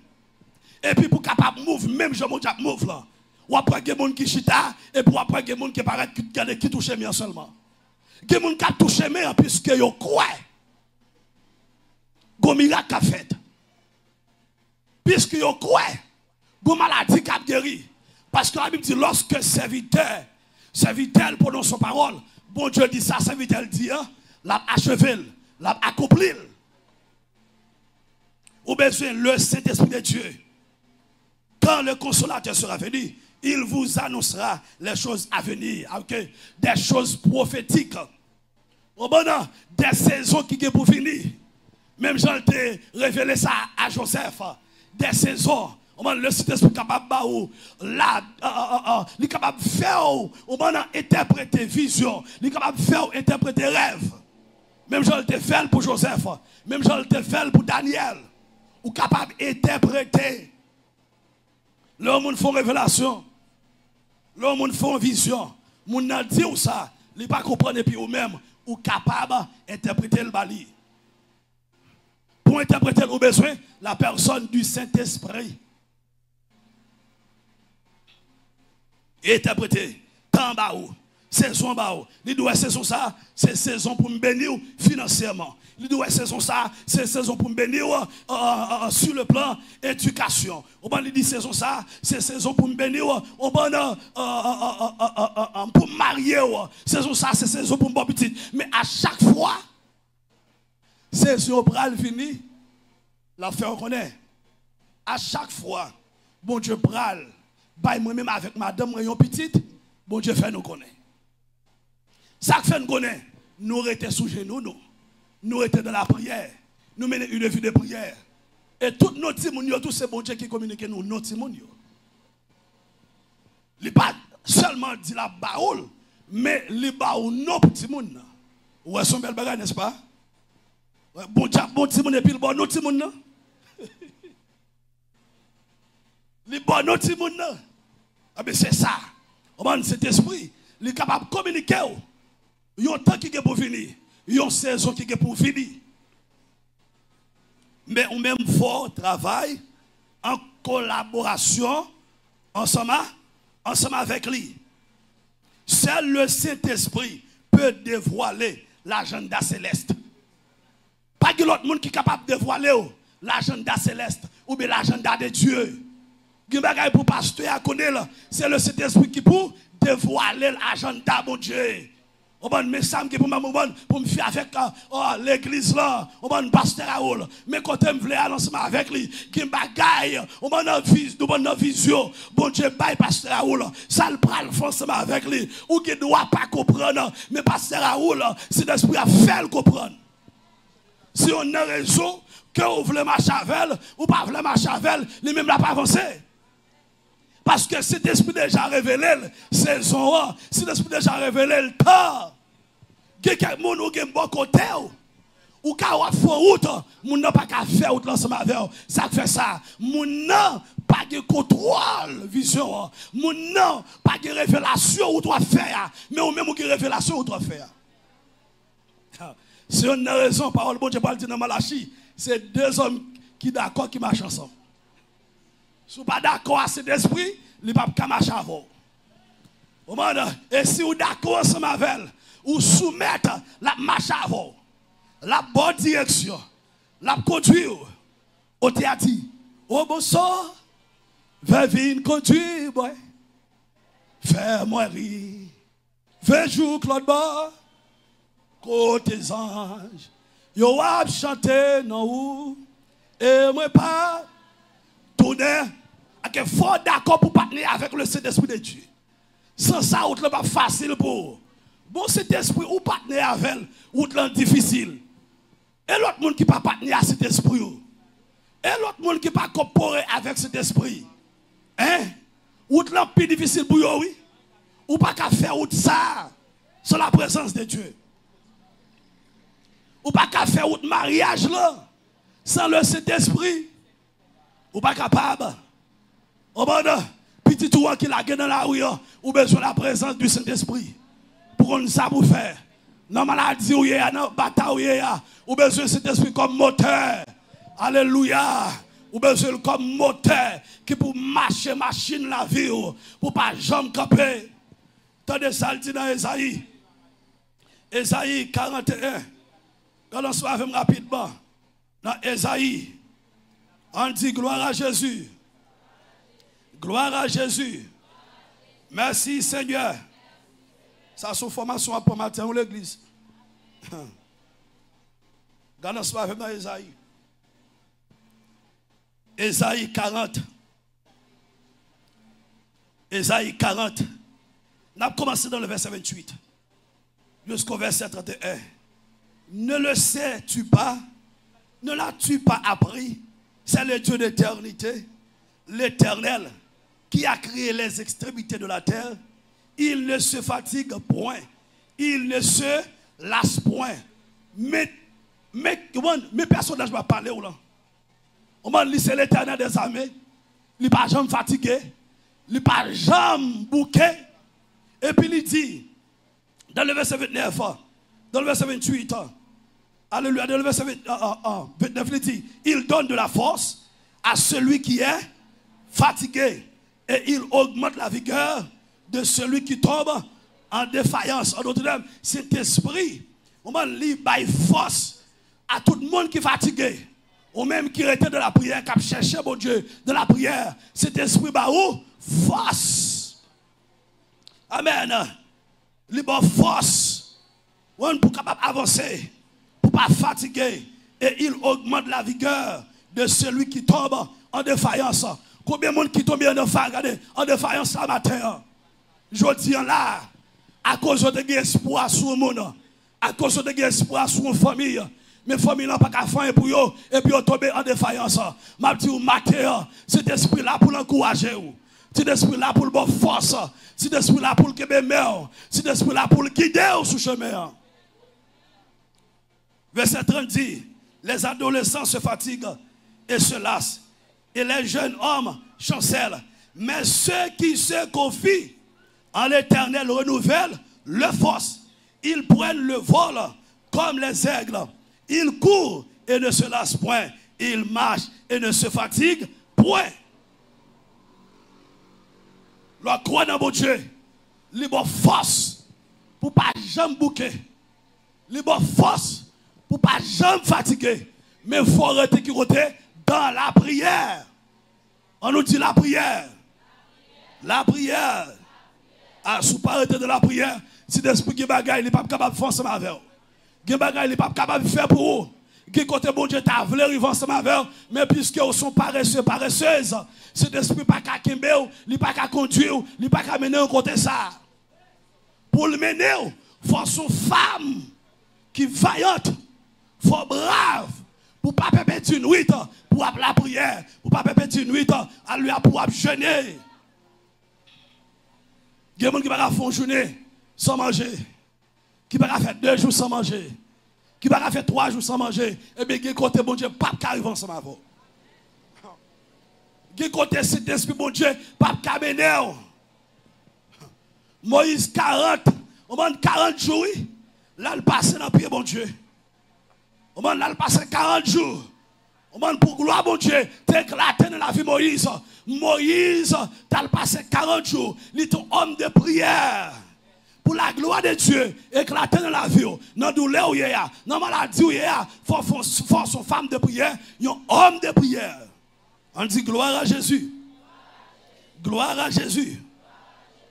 Et puis pour capable de move, même je ne move là. Ou après, il y a des gens qui chita, et puis après, il y a des gens qui paraissent qui touchent bien seulement. Il y a des gens qui touchent bien, puisque ils croient. gon miracle a fait. Puisque vous croyez, gon maladie qui a guéri. Parce que la Bible dit, lorsque serviteur prononce son parole, bon Dieu dit ça, serviteur dit, l'a achevé, l'a accompli. Ou besoin le Saint-Esprit de Dieu. Quand le consolateur sera venu, il vous annoncera les choses à venir, okay? Des choses prophétiques. Des saisons qui sont pour finir. Même Jean t'a révélé ça à Joseph. Des saisons. Le Saint-Esprit est capable de capable de faire, interpréter vision, il est capable de faire interpréter rêve. Même Jean t'a fait pour Joseph. Même Jean t'a fait pour Daniel. Ou capable d'interpréter. L'homme fait révélation. L'homme fait vision. Moun nan dit ou ça, il pas comprendre et puis ou même ou capable d'interpréter le bali. Pour interpréter le besoin, la personne du Saint-Esprit. Interpréter temps baou, saison baou. Il doit saison ça, c'est saison pour me bénir financièrement. Il doit saison ça, c'est saison pour me bénir sur le plan éducation. Il dit saison ça, c'est saison pour me bénir pour me marier. Saison ça, c'est saison pour me petit. Mais à chaque fois, saison pral fini, l'affaire on connaît. À chaque fois, bon Dieu pral, moi-même avec madame rayon petite, bon Dieu fait nous connaître. Ça fait nous connaître, nous restons sous genoux, nous restons dans la prière, nous menons une vie de prière. Et tous nos petits moun, tous ces bon Dieu qui communiquent nous, nos petits moun. Il n'est pas seulement dit la baoul, mais il baoul nos petits moun. Ouais, son bel bagage, n'est-ce pas? Bon Dieu, bon petit moun et puis le bon nos petits moun. Les bons nos petits moun. Ah ben c'est ça. Cet esprit, il est capable de communiquer. Il y a un temps qui est pour venir. Il y a une saison qui est pour finir. Mais on même fort travail en collaboration ensemble avec lui. Seul le Saint-Esprit peut dévoiler l'agenda céleste. Pas que l'autre monde qui est capable de dévoiler l'agenda céleste ou bien l'agenda de Dieu. Pour pasteur à connaître, c'est le Saint-Esprit qui peut dévoiler l'agenda de Dieu. Mais ça pour me faire avec l'église là, pasteur Raoul. Mais quand je veux aller ensemble avec lui, qui me bagaille, on a vision, bon Dieu, bye pasteur Raoul, ça le prend ensemble avec lui, ou qui ne doit pas comprendre, mais pasteur Raoul, c'est l'esprit à faire comprendre. Si on a raison, que vous voulez marcher avec elle, ou pas voulez marcher avec elle, lui même n'a pas avancé. Parce que cet esprit déjà révélé, saison, cet esprit déjà révélé le temps. Quelqu'un qui a un bon côté, ou qui a fait route, moun n'a pas qu'à faire route ensemble avec eux. Ça fait ça. Moun n'a pas de contrôle, vision. Moun n'a pas de révélation ou doit faire. Mais ou même qui révélation ou doit faire. Si on a raison, parole bon Dieu parle dans Malachie, c'est deux hommes qui d'accord qui marchent ensemble. Si vous n'êtes pas d'accord avec cet esprit, il ne peut pas marcher avec vous. Et si vous êtes d'accord ensemble avec elle, vous soumettez la marche avec vous, la bonne direction, la conduire au théâtre. Au bon sort, venir conduire, boy. Fais-moi rire. Fais jour Claude Bas, côté anges. Yo a chanté non ou, et moi pas tourner. Il faut d'accord pour parler avec le Saint-Esprit de Dieu. Sans ça, il n'est pas facile pour. Bon, cet esprit, ou parler avec elle, ou c'est difficile. Et l'autre monde qui ne peut pas parler à cet esprit. Et l'autre monde qui ne peut pas coopérer avec cet esprit. Hein? Ou c'est plus difficile pour eux, oui. Ou pas qu'à faire ou ça, sans la présence de Dieu. Ou pas qu'à faire ou mariage là, sans le Saint-Esprit. Ou pas capable. Au bon, petit tour qui l'a dans la rue, ou besoin de la présence du Saint-Esprit. Pour nous ça pour faire. Dans la maladie, ou dans la bataille, ou besoin de cet esprit comme moteur. Alléluia. Ou besoin comme moteur qui pour marcher machine la vie, pour pas jamais camper. Tendez ça, le dit dans Esaïe 41. Quand on se fait rapidement. Dans Esaïe, on dit gloire à Jésus. Gloire à Jésus. Merci Seigneur. Ça c'est une formation pour matin ou l'église. Regardez ce matin dans Esaïe. Esaïe 40. Esaïe 40. On a commencé dans le verset 28 jusqu'au verset 31. Ne le sais-tu pas? Ne l'as-tu pas appris? C'est le Dieu d'éternité, l'Éternel, qui a créé les extrémités de la terre. Il ne se fatigue point. Il ne se lasse point. Mais personne ne va parler ou là. On m'a dit c'est l'Éternel des armées. Il n'est pas jamais fatigué. Il n'est pas jamais bouqué. Et puis il dit, dans le verset 29, dans le verset 28, alléluia, dans le verset 29, il dit, il donne de la force à celui qui est fatigué. Et il augmente la vigueur de celui qui tombe en défaillance. En d'autres termes, cet esprit, on m'a dit, by force à tout le monde qui est fatigué. Ou même qui était de la prière, qui a cherché mon Dieu de la prière. Cet esprit, bah où? Force. Amen. Libre force. Pour capable avancer. Pour ne pas fatiguer. Et il augmente la vigueur de celui qui tombe en défaillance. Combien de monde qui tombe en défaillance ce matin? Je dis là, à cause de l'espoir sur le monde, à cause de l'espoir sur une famille. Mes familles n'ont pas qu'à faire pour eux et puis ils tombent en défaillance. Je dis, matin, cet esprit-là pour l'encourager. Cet esprit-là pour le bon force. Cet esprit-là pour le guider. Cet esprit-là pour le guider sur le chemin. Verset 30 dit, les adolescents se fatiguent et se lassent. Et les jeunes hommes chancellent. Mais ceux qui se confient en l'Éternel renouvellent leur force. Ils prennent le vol comme les aigles. Ils courent et ne se lassent point. Ils marchent et ne se fatiguent point. Leur croix dans mon Dieu. Libre force pour ne pas jamais bouquer. Libre force pour ne pas jamais fatiguer. Mais il faut arrêter qui côté dans la prière. On nous dit la prière. La prière. Ah, si vous ne pas arrêter de la prière, si l'esprit qui bagaille, il n'est pas capable de faire ensemble avec vous. Il n'est pas capable de faire pour vous. Qui côté bon Dieu t'a voulu arriver ensemble avec vous, mais puisque vous sont paresseux, paresseuses, cet esprit n'est pas qu'à kembe, il n'est pas qu'à conduire, il n'est pas qu'à mener au côté ça. Pour le mener, il faut une femme qui est vaillante, il faut brave, pour ne pas perdre une nuit, pour la prière, pour ne pas perdre une nuit, à lui pour jeûner. Il y a des gens qui ne peuvent pas faire une journée sans manger. Qui ne peuvent pas faire 2 jours sans manger. Qui ne peuvent pas faire 3 jours sans manger. Et bien, qui côté bon Dieu, pas de arrive ensemble avec vous. Qui côté cet esprit bon Dieu, pas de mener. Moïse 40, on m'a 40 jours, là il passe dans le pied bon Dieu. On m'a là il passe 40 jours. On m'a pour gloire bon Dieu, t'es éclaté dans la vie Moïse. Moïse, t'as passé 40 jours, il est un homme de prière. Pour la gloire de Dieu, éclaté dans la vie, dans la douleur où il y a, dans la maladie où il y a, il faut son femme de prière, un homme de prière. On dit gloire à Jésus. Gloire à Jésus. Il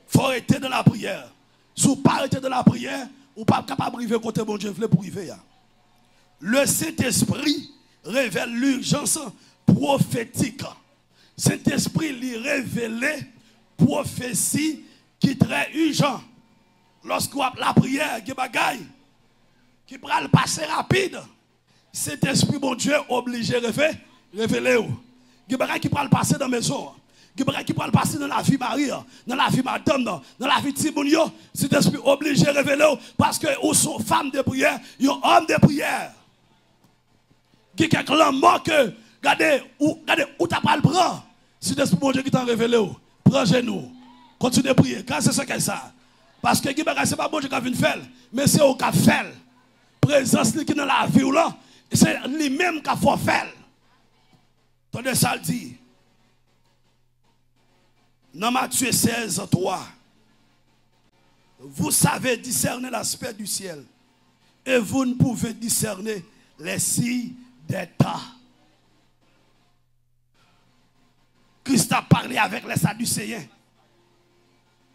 faut arrêter de la prière. Si vous ne pas arrêter de la prière, vous ne pas capable de arriver côté bon Dieu, pour arriver. Le Saint-Esprit révèle l'urgence prophétique. Saint-Esprit lui révèle prophétie qui est très urgent. Lorsque la prière, qui prend le passer rapide, Saint-Esprit, mon Dieu, obligé de révéler. Qui prend le passer dans la maison. Qui prend le passer dans la vie Marie, dans la vie madame, dans la vie Timounio. Saint-Esprit obligé de révéler parce que ou sont femmes de prière, ils sont hommes de prière. Qui quelqu'un mort que, regardez, où tu as pas le prendre. Saint-Esprit, mon Dieu, qui t'a révélé, prends genou. Continue de prier. Quand c'est ça qu'est ça? Parce que ce n'est pas bon Dieu qui a vu faire, mais c'est au qui a fait. Présence qui est dans la vie, c'est lui-même qui a fait faire. Tandis ça le dit. Dans Matthieu 16, 3. Vous savez discerner l'aspect du ciel. Et vous ne pouvez discerner les signes des temps. Christ a parlé avec les Sadducéens,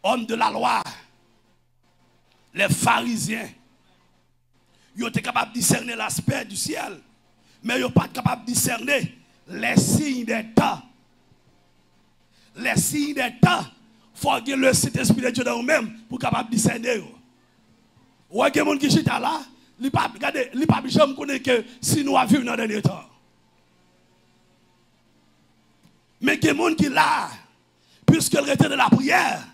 hommes de la loi, les pharisiens. Ils étaient capables de discerner l'aspect du ciel, mais ils n'étaient pas capables de discerner les signes des temps. Les signes des temps, il faut que le Saint-Esprit de Dieu dans nous-mêmes pour capable de discerner. Ou il y a des gens qui sont là, ils ne peuvent pas jamais connaître que si nous avons vu dans les derniers temps. Mais il y a des gens qui sont là, puisqu'ils étaient de la prière,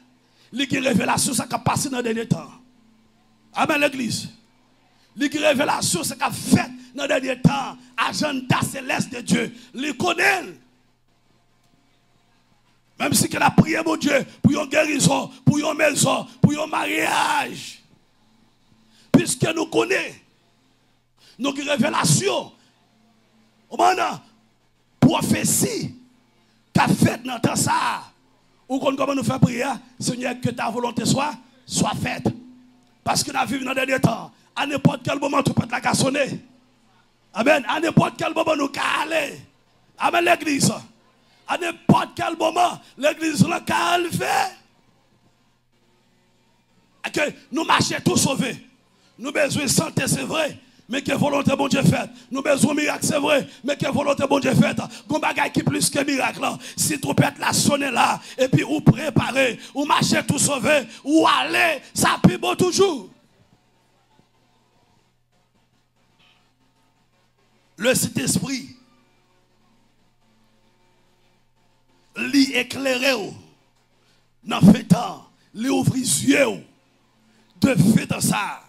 ils ont une révélation qui a passé dans les derniers temps. Amen, l'église. Ils ont une révélation qui a fait dans les derniers temps. Agenda céleste de Dieu. Ils connaissent. Même si elle a prié, mon Dieu, pour une guérison, pour une maison, pour un mariage. Puisque nous connaissons nos révélations, prophétie qu'a fait dans le temps ça. Ou comment nous faire prier, Seigneur, que ta volonté soit faite. Parce que nous vivons dans les derniers temps. À n'importe quel moment, tu peux te la sonner. Amen. À n'importe quel moment, nous aller. Amen, l'église. À n'importe quel moment, l'église locale fait. Que nous marchons tous sauvés. Nous avons besoin de santé, c'est vrai. Mais que volonté bon Dieu faite. Nous avons besoin de miracle, c'est vrai. Mais que volonté bon Dieu faite. Gon bagay qui plus que miracle. Si trompette la sonne là, et puis ou préparer, ou marcher tout sauvé, ou aller, ça peut bon toujours. Le Saint-Esprit li éclairé dans fait temps, li ouvrir les yeux de fait dans ça.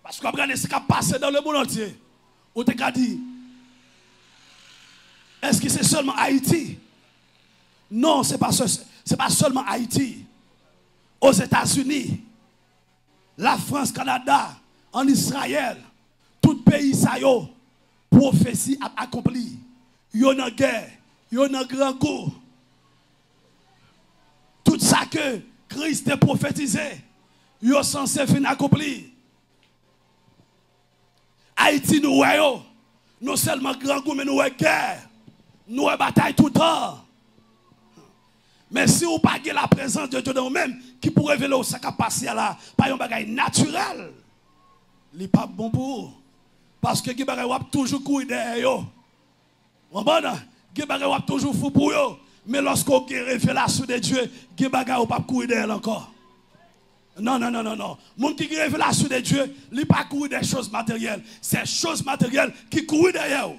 Parce que regardez ce qui a passé dans le monde entier. On t'a dit, est-ce que c'est seulement Haïti? Non, c'est pas seulement Haïti. Aux États-Unis, la France, Canada, en Israël, tout pays ça yo, prophétie a accompli. Yo nan guerre, yo nan grand coup. Tout ça que Christ a prophétisé, yo censé finir accompli. Haïti nous voyons, non seulement grand coup, mais nous voyons guerre, nous voyons bataille tout le temps. Mais si vous n'avez pas la présence de Dieu dans vous-même, qui pourrait révéler ce qui a passé là, par un bagage naturel, il n'est pas bon pour vous. Parce que vous avez toujours courir derrière vous. Vous avez toujours fou pour vous. Mais lorsque vous avez révélation de Dieu, vous n'avez pas courir derrière encore. Non. Mon qui a révélation de Dieu, il n'est pas courir des choses matérielles. C'est des choses matérielles qui courent derrière vous.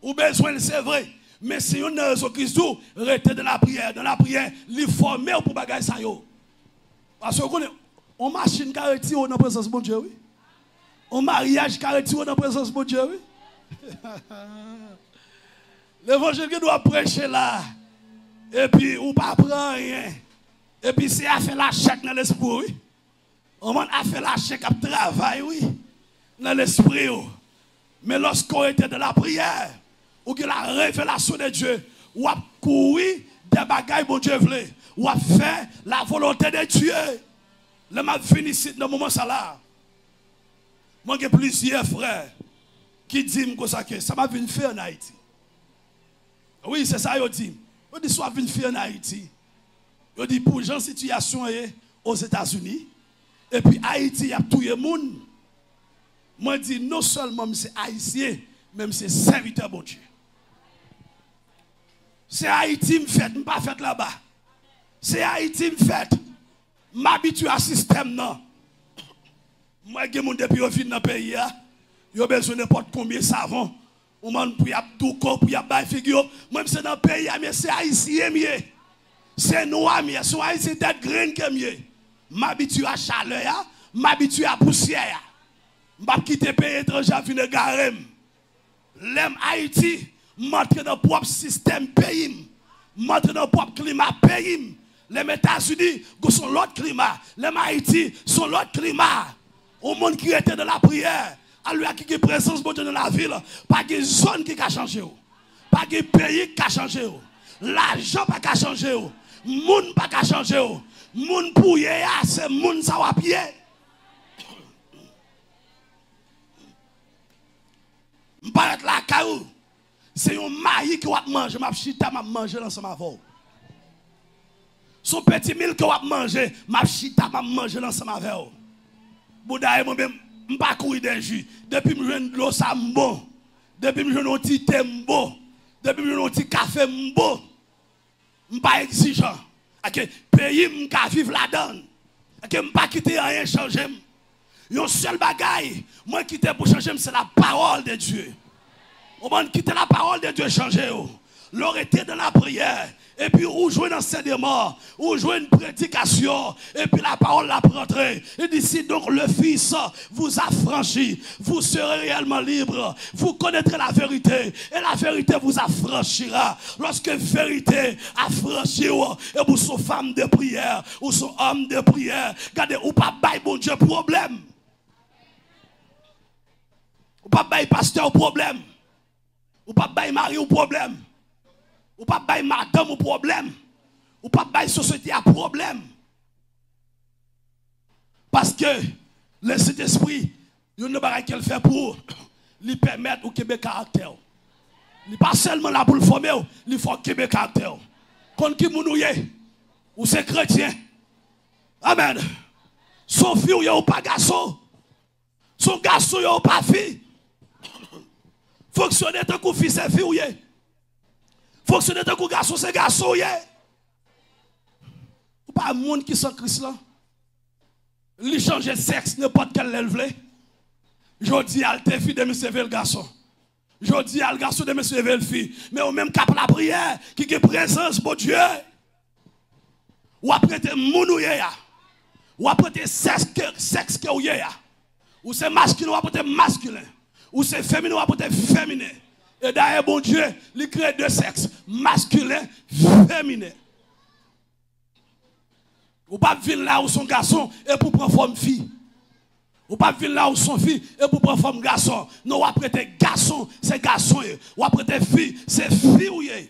Ou besoin, c'est vrai. Mais si on a Christ, restez dans la prière, il former pour bagager ça. Parce qu'on machine qui retire dans la présence de Dieu, oui. On mariage qui retire dans la présence de Dieu, oui. L'évangile doit prêcher là. Et puis, on ne pas prendre rien. Et puis, c'est à faire la chèque dans l'esprit, oui. On a fait la chèque à travail, oui. Dans l'esprit. Mais lorsqu'on était dans la prière, ou que la révélation de Dieu, ou a couru des bagailles bon Dieu voulait, ou a fait la volonté de Dieu. Le m'a fini ici dans le moment ça là. Moi j'ai plusieurs frères qui disent que ça m'a venu faire en Haïti. Oui, c'est ça ils disent. Ils disent soit venu faire en Haïti. Ils disent pour gens situation aux États-Unis et puis Haïti y a tout le monde. Moi je dis non seulement c'est haïtien, même c'est serviteur bon Dieu. C'est Haïti me fait, je pas fait là-bas. C'est Haïti me fait. M'habitue à système non. Moi qui mon depuis au fin dans pays là, yo besoin n'importe combien savon. On man pour y a tout corps pour y a bail figure. Même c'est dans pays mais c'est haïtien mieux. C'est noir mieux, c'est haïtien tête graine que mieux. M'habitue à chaleur, m'habitue à poussière. M'pas quitter pays étranger venir garer. L'aime Haïti, m'entre dans propre système pays. M'entre dans propre climat pays. Les États-Unis sont l'autre climat. Les Haïti sont l'autre climat. Au monde qui était dans la prière, à lui qui a présence dans la ville, pas de zone qui a changé. Pas de pays qui a changé. L'argent pas qu'à changer. Moun pas qu'à changer. Moun pouye c'est moun ça va pied. Je pas être la caillou. C'est un mari qui va manger, ma chita m'a manger dans son avou. Son petit mille qui va manger, ma chita m'a manger dans son avou. Boudaï moi-même, je pas courir des jus. Depuis que je joue de l'eau, ça bon. Depuis que je joue un petit thé, bon. Depuis que je joue un petit café, bon. Je ne suis pas exigeant. Le pays, je ne vivre là-dedans. Je ne pas quitter rien changer. Un seul bagaille, moi quitter pour changer, c'est la parole de Dieu. On va quitter la parole de Dieu changer. L'arrêter dans la prière. Et puis, ou jouer dans ces morts, ou jouer une prédication, et puis la parole la prendrait. Et d'ici donc le Fils vous affranchit, vous serez réellement libre, vous connaîtrez la vérité, et la vérité vous affranchira. Lorsque vérité affranchit, et vous sont femmes de prière, ou sont hommes de prière, regardez, ou pas bail bon Dieu problème. Ou pas bail pasteur problème. Ou pas bail mari ou problème. Ou pas bail madame ou problème. Ou pas bail société à problème. Parce que le Saint-Esprit, il y a une chose qu'elle fait pour lui permettre au Québec caractère. Il n'est pas seulement là pour le former, il faut Québec caractère. Quand qui mounouye, ou c'est chrétien. Amen. Son fille ou pas garçon. Son garçon ou pas fille. Fonctionner tant que fils et fille. Fonctionner tant que garçon, c'est garçon. Ou pas un monde qui sont Christ là. Il change de sexe, n'importe quel level. Je dis à tes filles de me servir le garçon. Je dis à le garçon de me servir le fille. Mais au même cap la prière, qui est présence, mon Dieu. Ou après te mounouye. Ou après te sexe que ou ya. Ou c'est masculin, ou après te masculin. Ou c'est féminin, ou après te féminin. Et d'ailleurs, bon Dieu, il crée deux sexes, masculin, féminin. Ou pas venir là où son garçon et pour prendre forme fille. Ou pas venir là où son fille et pour prendre forme garçon. Non, ou après tes garçons, c'est garçon. Ou après tes filles, c'est fille.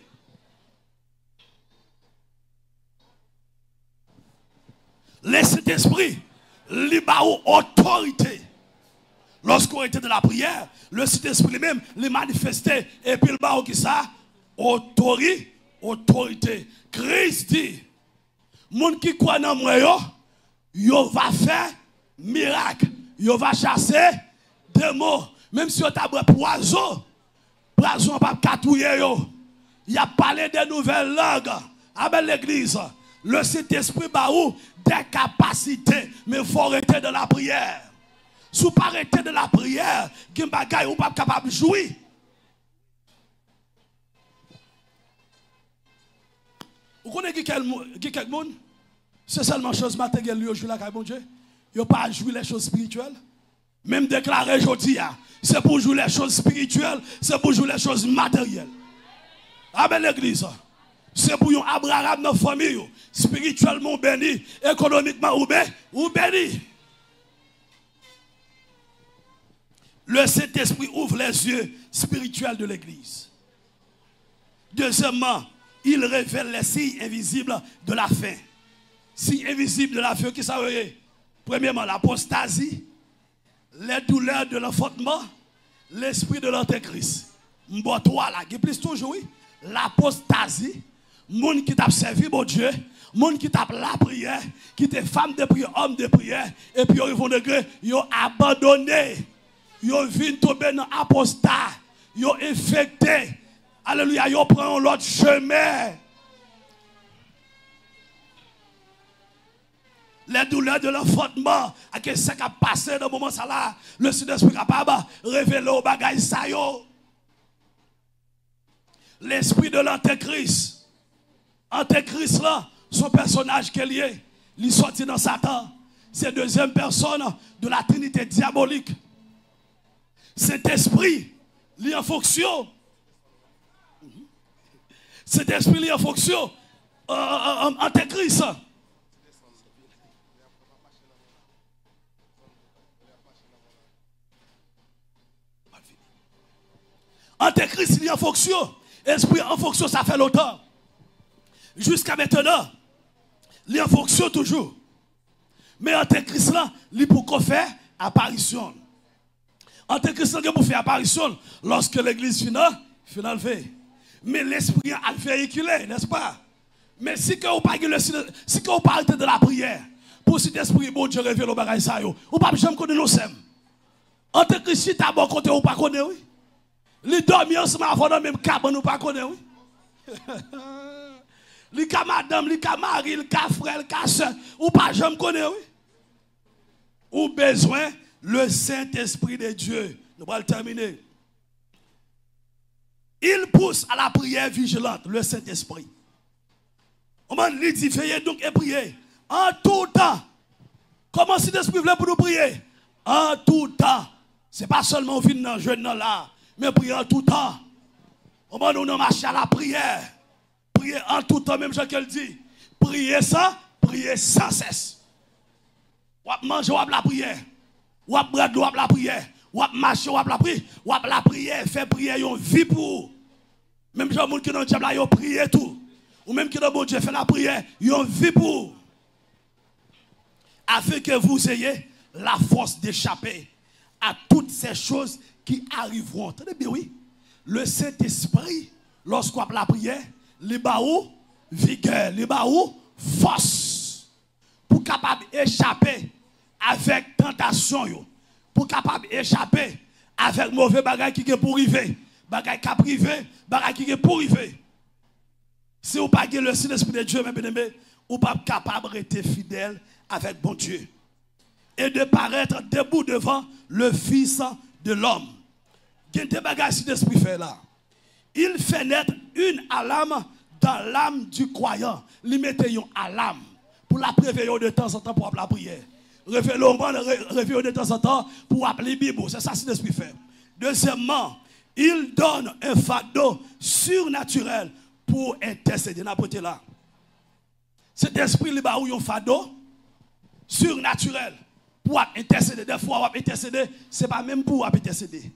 Le Saint-Esprit, il a autorité. Lorsqu'on était dans la prière, le Saint-Esprit lui-même les manifestait. Et puis le bas qui ça? Autorité. Christ dit, moun qui croit dans moi, yo va faire miracle. Yo va chasser des mots. Même si on t'a pris poison pas catouiller yo. Il a parlé de nouvelles langues avec l'église. Le Saint-Esprit ba ou des capacités, mais il faut arrêter de la prière. Si vous ne arrêtez de la prière, vous ne pouvez pas capable de jouer. Vous connaissez quelqu'un? C'est seulement chose matérielle qui joue la bon Dieu. Il n'y a pas à jouer les choses spirituelles. Même déclarer aujourd'hui, c'est pour jouer les choses spirituelles, c'est pour jouer les choses matérielles. Amen l'église. C'est pour un Abraham dans la famille, spirituellement béni, économiquement ou béni. Le Saint-Esprit ouvre les yeux spirituels de l'Église. Deuxièmement, il révèle les signes invisibles de la fin. Signes invisibles de la fin, qui ça veut dire? Premièrement, l'apostasie, les douleurs de l'enfantement, l'esprit de l'antéchrist. M'botoa là, qui plus toujours, l'apostasie, monde qui t'a servi, mon Dieu, monde qui t'a la prière, qui était femme de prière, homme de prière, et puis ils vont degré, ils ont abandonné. Yo vient tomber dans apostat, yo infecté. Alléluia, yo prend l'autre chemin. Les douleurs de l'enfantement, à ce qui a passé dans le moment là, le Saint-Esprit capable de révéler au bagage ça yo. L'esprit de l'antéchrist. Antéchrist là, son personnage qui est lié, il sorti dans Satan. C'est deuxième personne de la Trinité diabolique. Cet esprit, il est en fonction. Cet esprit, il est en fonction. Antéchrist. Antéchrist, il est en fonction. Esprit en fonction, ça fait longtemps. Jusqu'à maintenant, il est en fonction toujours. Mais Antéchrist, là, il peut faire apparition. En tant que Christ, pour faire apparition, lorsque l'église finale fait. Mais l'esprit a véhiculé, n'est-ce pas? Mais si vous n'avez pas arrêté de la prière, pour cet esprit, bon Dieu révèle au bagage ça, vous ne pouvez jamais connaître nos sèmes. En tant que Christ, tu as bon côté, ou pas connaître, oui? Les dormir ensemble avant dans même cabane, ou pas connaître, oui? Les cas madame, les cas mari, les cas frère, les cas soeur, ou pas jamais connaître, oui? Ou besoin le Saint-Esprit de Dieu. Nous allons terminer. Il pousse à la prière vigilante, le Saint-Esprit. On m'a dit, veillez donc et priez. En tout temps. Comment si l'Esprit voulait pour nous prier? En tout temps. Ce n'est pas seulement venir dans le jeûne là, mais prier en tout temps. On m'a dit, nous marcher à la prière. Prier en tout temps, même Jean-Claude dit. Prier sans cesse. Ou manger, ou la prière. Ou boire ou la prière. Ou marcher, ou la prière. Ou la prière, faire prière, yon vie pour. Même gens qui dans le diable, yon prier tout. Ou même qui dans bon Dieu fait la prière, yon vie pour. Afin que vous ayez la force d'échapper à toutes ces choses qui arriveront. Tenez bien, oui. Le Saint-Esprit, lorsqu'on a la prière, les baou vigueur, les baou force. Pour capable d'échapper avec tentation, yo. Pour capable d'échapper avec mauvais bagages qui est pour arriver. Bagages qui privé, bagages qui est pour arriver. Si vous n'avez pas le Saint-Esprit de Dieu, mes bien-aimés, vous n'êtes pas capable d'être fidèle avec bon Dieu. Et de paraître debout devant le Fils de l'homme. Il y a des bagages que l'Esprit fait là. Il fait naître une alarme dans l'âme du croyant. Il met une alarme pour la préveiller de temps en temps pour appeler la prière. Réveiller de temps en temps pour appeler la Bible. C'est ça que l'Esprit fait. Deuxièmement, il donne un fardeau surnaturel pour intercéder. N'importe là. Cet esprit il a un fardeau surnaturel pour intercéder. Des fois, on va intercéder, ce n'est pas même pour intercéder.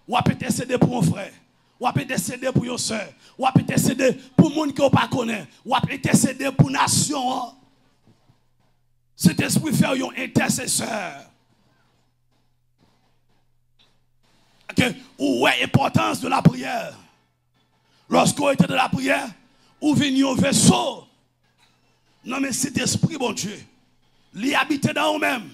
On va intercéder pour un frère. On va intercéder pour une soeur. On va intercéder pour les gens qui ne connaissent pas. On va intercéder pour la nation. Cet esprit fait un intercesseur. Okay. Où est l'importance de la prière? Lorsqu'on était dans la prière, où venait un vaisseau. Non, mais cet esprit, bon Dieu, il habite dans nous-mêmes.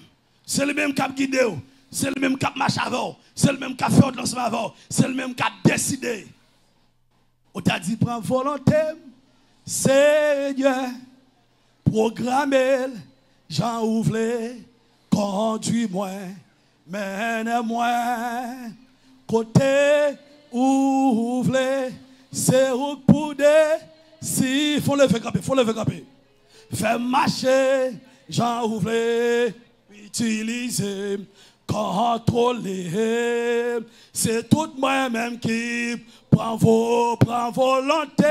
C'est le même qui a guidé, c'est le même qui a marché avant, c'est le même qui a fait le lancement avant, c'est le même qui a décidé. On t'a dit, prends volonté, Seigneur, programmez, j'en ouvre, conduis-moi, mène-moi, côté ouvre, c'est où pour des, si, faut lever camper. Fais marcher, j'en ouvre, utiliser, contrôler. C'est tout moi-même qui prend volonté.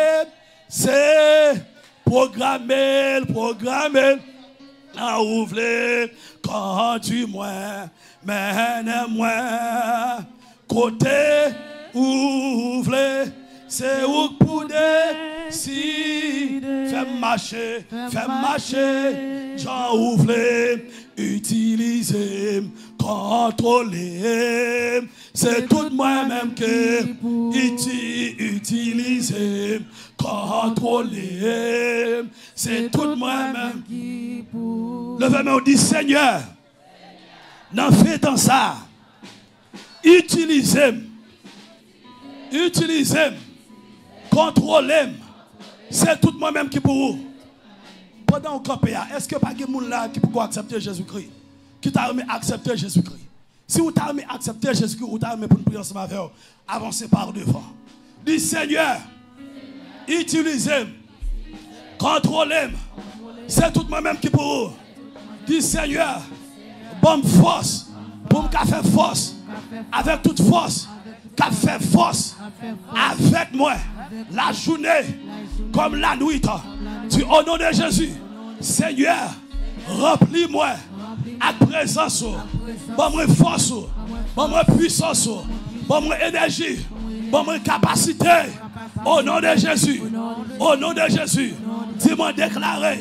C'est programmer, j'en ouvre, conduis-moi, mène-moi, côté ouvre. C'est où pour des si fais marcher, j'en ouvre, utiliser, contrôler. C'est tout moi-même que utiliser, contrôler. C'est tout moi-même. Levez-moi, on dit Seigneur, n'en fais dans ça. Utilisez, contrôlez. C'est tout moi-même qui pour vous. Pendant qu'on campez, est-ce que pas de monde là qui peut accepter Jésus-Christ? Qui t'a aimé accepter Jésus-Christ? Si vous t'avez accepté Jésus-Christ, vous t'avez pour une prière ensemble avec vous, avancez par devant. Dis Seigneur, utilisez, contrôlez. C'est tout moi-même qui pour vous. Dis Seigneur, bonne force, pour me faire force, avec toute force. Qu'a fait force avec moi la journée comme la nuit. Du au nom de Jésus, Seigneur, remplis-moi à présence, bonne force, bonne puissance, bonne énergie, bonne capacité. Au nom de Jésus, dis-moi déclarer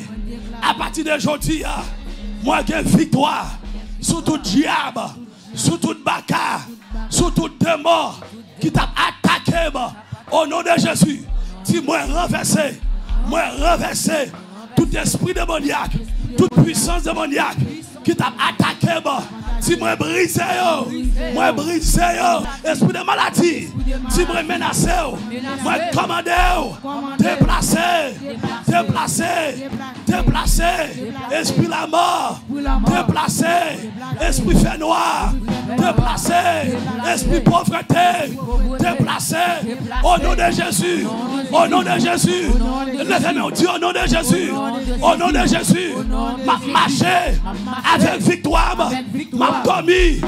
à partir d'aujourd'hui, moi j'ai victoire sur tout diable, sous toute bagarre, sous toute démon qui t'a attaqué, au nom de Jésus, dis-moi renverser tout esprit démoniaque, toute puissance démoniaque qui t'a attaqué, dis-moi briser, esprit de maladie, dis-moi menacer, moi commander, déplacer, esprit la mort, déplacer, esprit fait noir, déplacer, esprit pauvreté, déplacer, au nom de Jésus, levez-moi, Dieu, au nom de Jésus, marcher avec victoire, m'a commis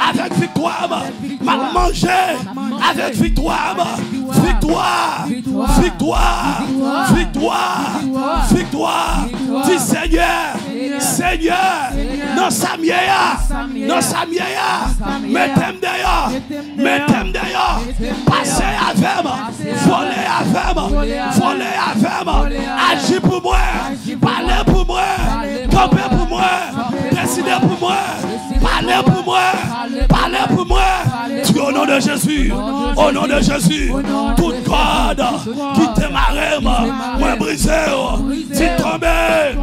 avec victoire, m'a mangé avec victoire, dis Seigneur, non Samia, mettez-moi d'ailleurs, passez avec moi, voler avec moi, agir pour moi, parler pour moi, camper pour moi, décider pour moi, parler pour moi, tu au nom de Jésus, toute corde qui démarrait, moi brisé, si tombez,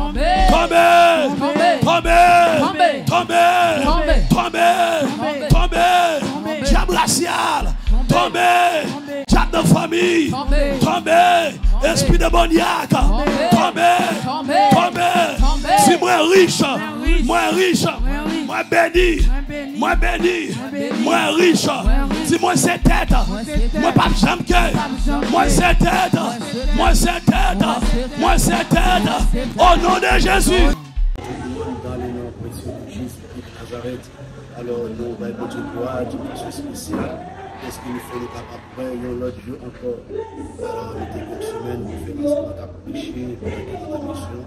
diable racial, tombez, diable de famille, tombez, esprit démoniaque, tombez, si moi riche, moi béni, moi riche, si moi c'est tête, moi pas jamais que, moi c'est tête, au nom de Jésus. Dans les noms précieux de Jésus de Nazareth, alors nous allons te gloire, du précieux spécial. Est-ce qu'il faut nous capables de faire l'autre jour encore? Alors, nous avons une semaine pour faire notre prêcher, pour faire notre mission.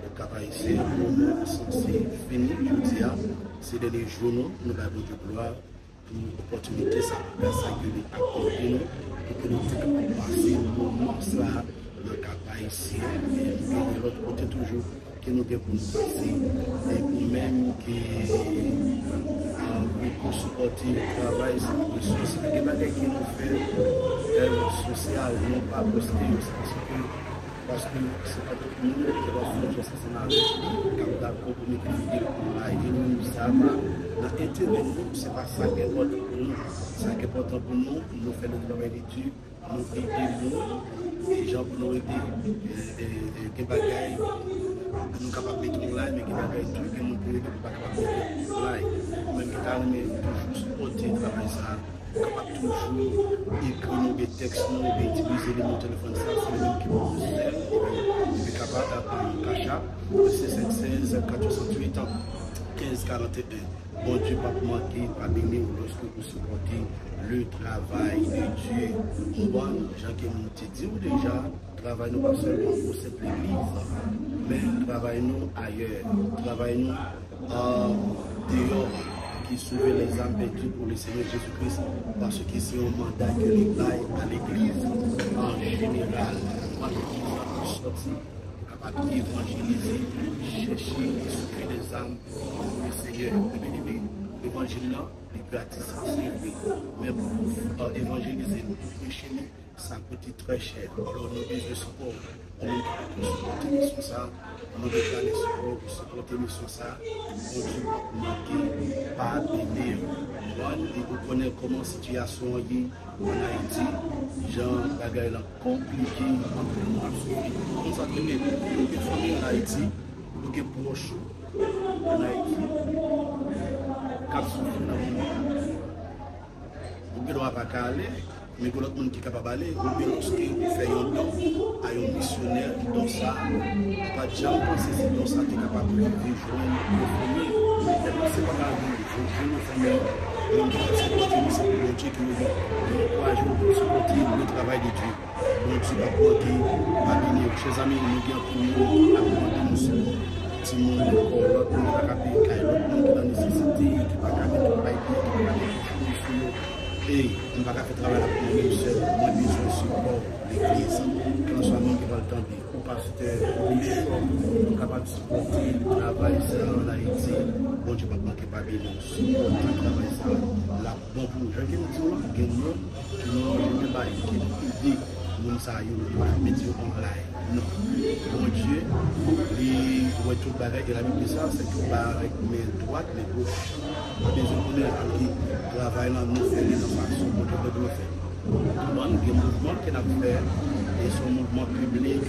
Le capable ici, le moment censé finir, je dis, ces derniers jours, nous allons te gloire pour l'opportunité, ça peut ça que nous accordons, pour que nous puissions passer le moment, ça, le capable ici, et de l'autre côté toujours. Que nous devons passer et nous-mêmes qui pour supporter le travail, c'est des bagages qui nous fait social, non pas posté, parce que c'est pas tout le monde qui va faire ça, c'est ma vie, comme d'accord pour nous qui et nous savons, notre intérêt, c'est pas ça qui est important pour nous, ça qui est important pour nous, nous faire le travail d'études, nous aider nous, les gens pour nous aider, des bagages. Nous sommes capables de mettre online, mais qui va être tout, que nous ne sommes pas capables de mettre online. Même qui t'a toujours supporter le travail, ça, capable toujours écrire des textes, utiliser les téléphones, ça, c'est le même qui vont nous aider. Il est capable d'apprendre Cacha, c'est 16 468 ans. 1541. Bon Dieu, pas manquer, pas bénir lorsque vous supportez le travail de Dieu. Bon, Jacques Monté dit déjà, travaillons pas seulement pour cette église, mais travaillons ailleurs, travaillons dehors, qui sauve les âmes perdues pour le Seigneur Jésus-Christ, parce que c'est un mandat que l'Église à l'église en général, quand l'Église est sortie, capable d'évangéliser, chercher et souffrir des âmes pour le Seigneur. L'évangile là, est gratis, mais pour évangéliser, prêcher, ça coûte très cher. Alors nous devons le support. On nous supporter mission ça, on nous déclare le support pour supporter mission ça. On ne manquer pas bénir. Et vous connaissez comment la situation est en Haïti. Gens, bagaille là compliqué. On s'attend des familles en Haïti, des proches en Haïti. Cap souffrir dans le monde. Vous ne doit pas aller. Mais pour l'autre monde qui est capable d'aller, ou bien lorsqu'il fait un don à un missionnaire, dans ça, pas de gens penser que dans ça, tu es capable de vivre une famille. Mais c'est pas grave, il faut une famille. Donc, c'est pour Dieu qui nous dit, pour supporter le travail de Dieu. Donc, tu vas pas venir, chers amis, nous avons pour nous, apprendre nous sur si nous avons l'autre monde qui a payer, l'autre monde qui a nécessité, qui n'a pas de travail, qui n'a pas de Et on va faire travail avec nous seul, moi besoin de support l'église. Quand soit monde qui va le temps au pasteur, au bishop, pour capable de supporter le travail ça en Haïti. Bon Dieu pas manquer pas bien supporter le travail ça. Là, bon pour gens qui nous disent là, qui nous pas qui dit nous ça yo mettre en live. Non. Bon Dieu, les tout bagage de la Bible ça, c'est tout avec mes droites, mes gauches. Des gens qui travaillent dans nos faits, de façon pour que nous faisons. Nous avons un mouvement qui a fait et son mouvement public.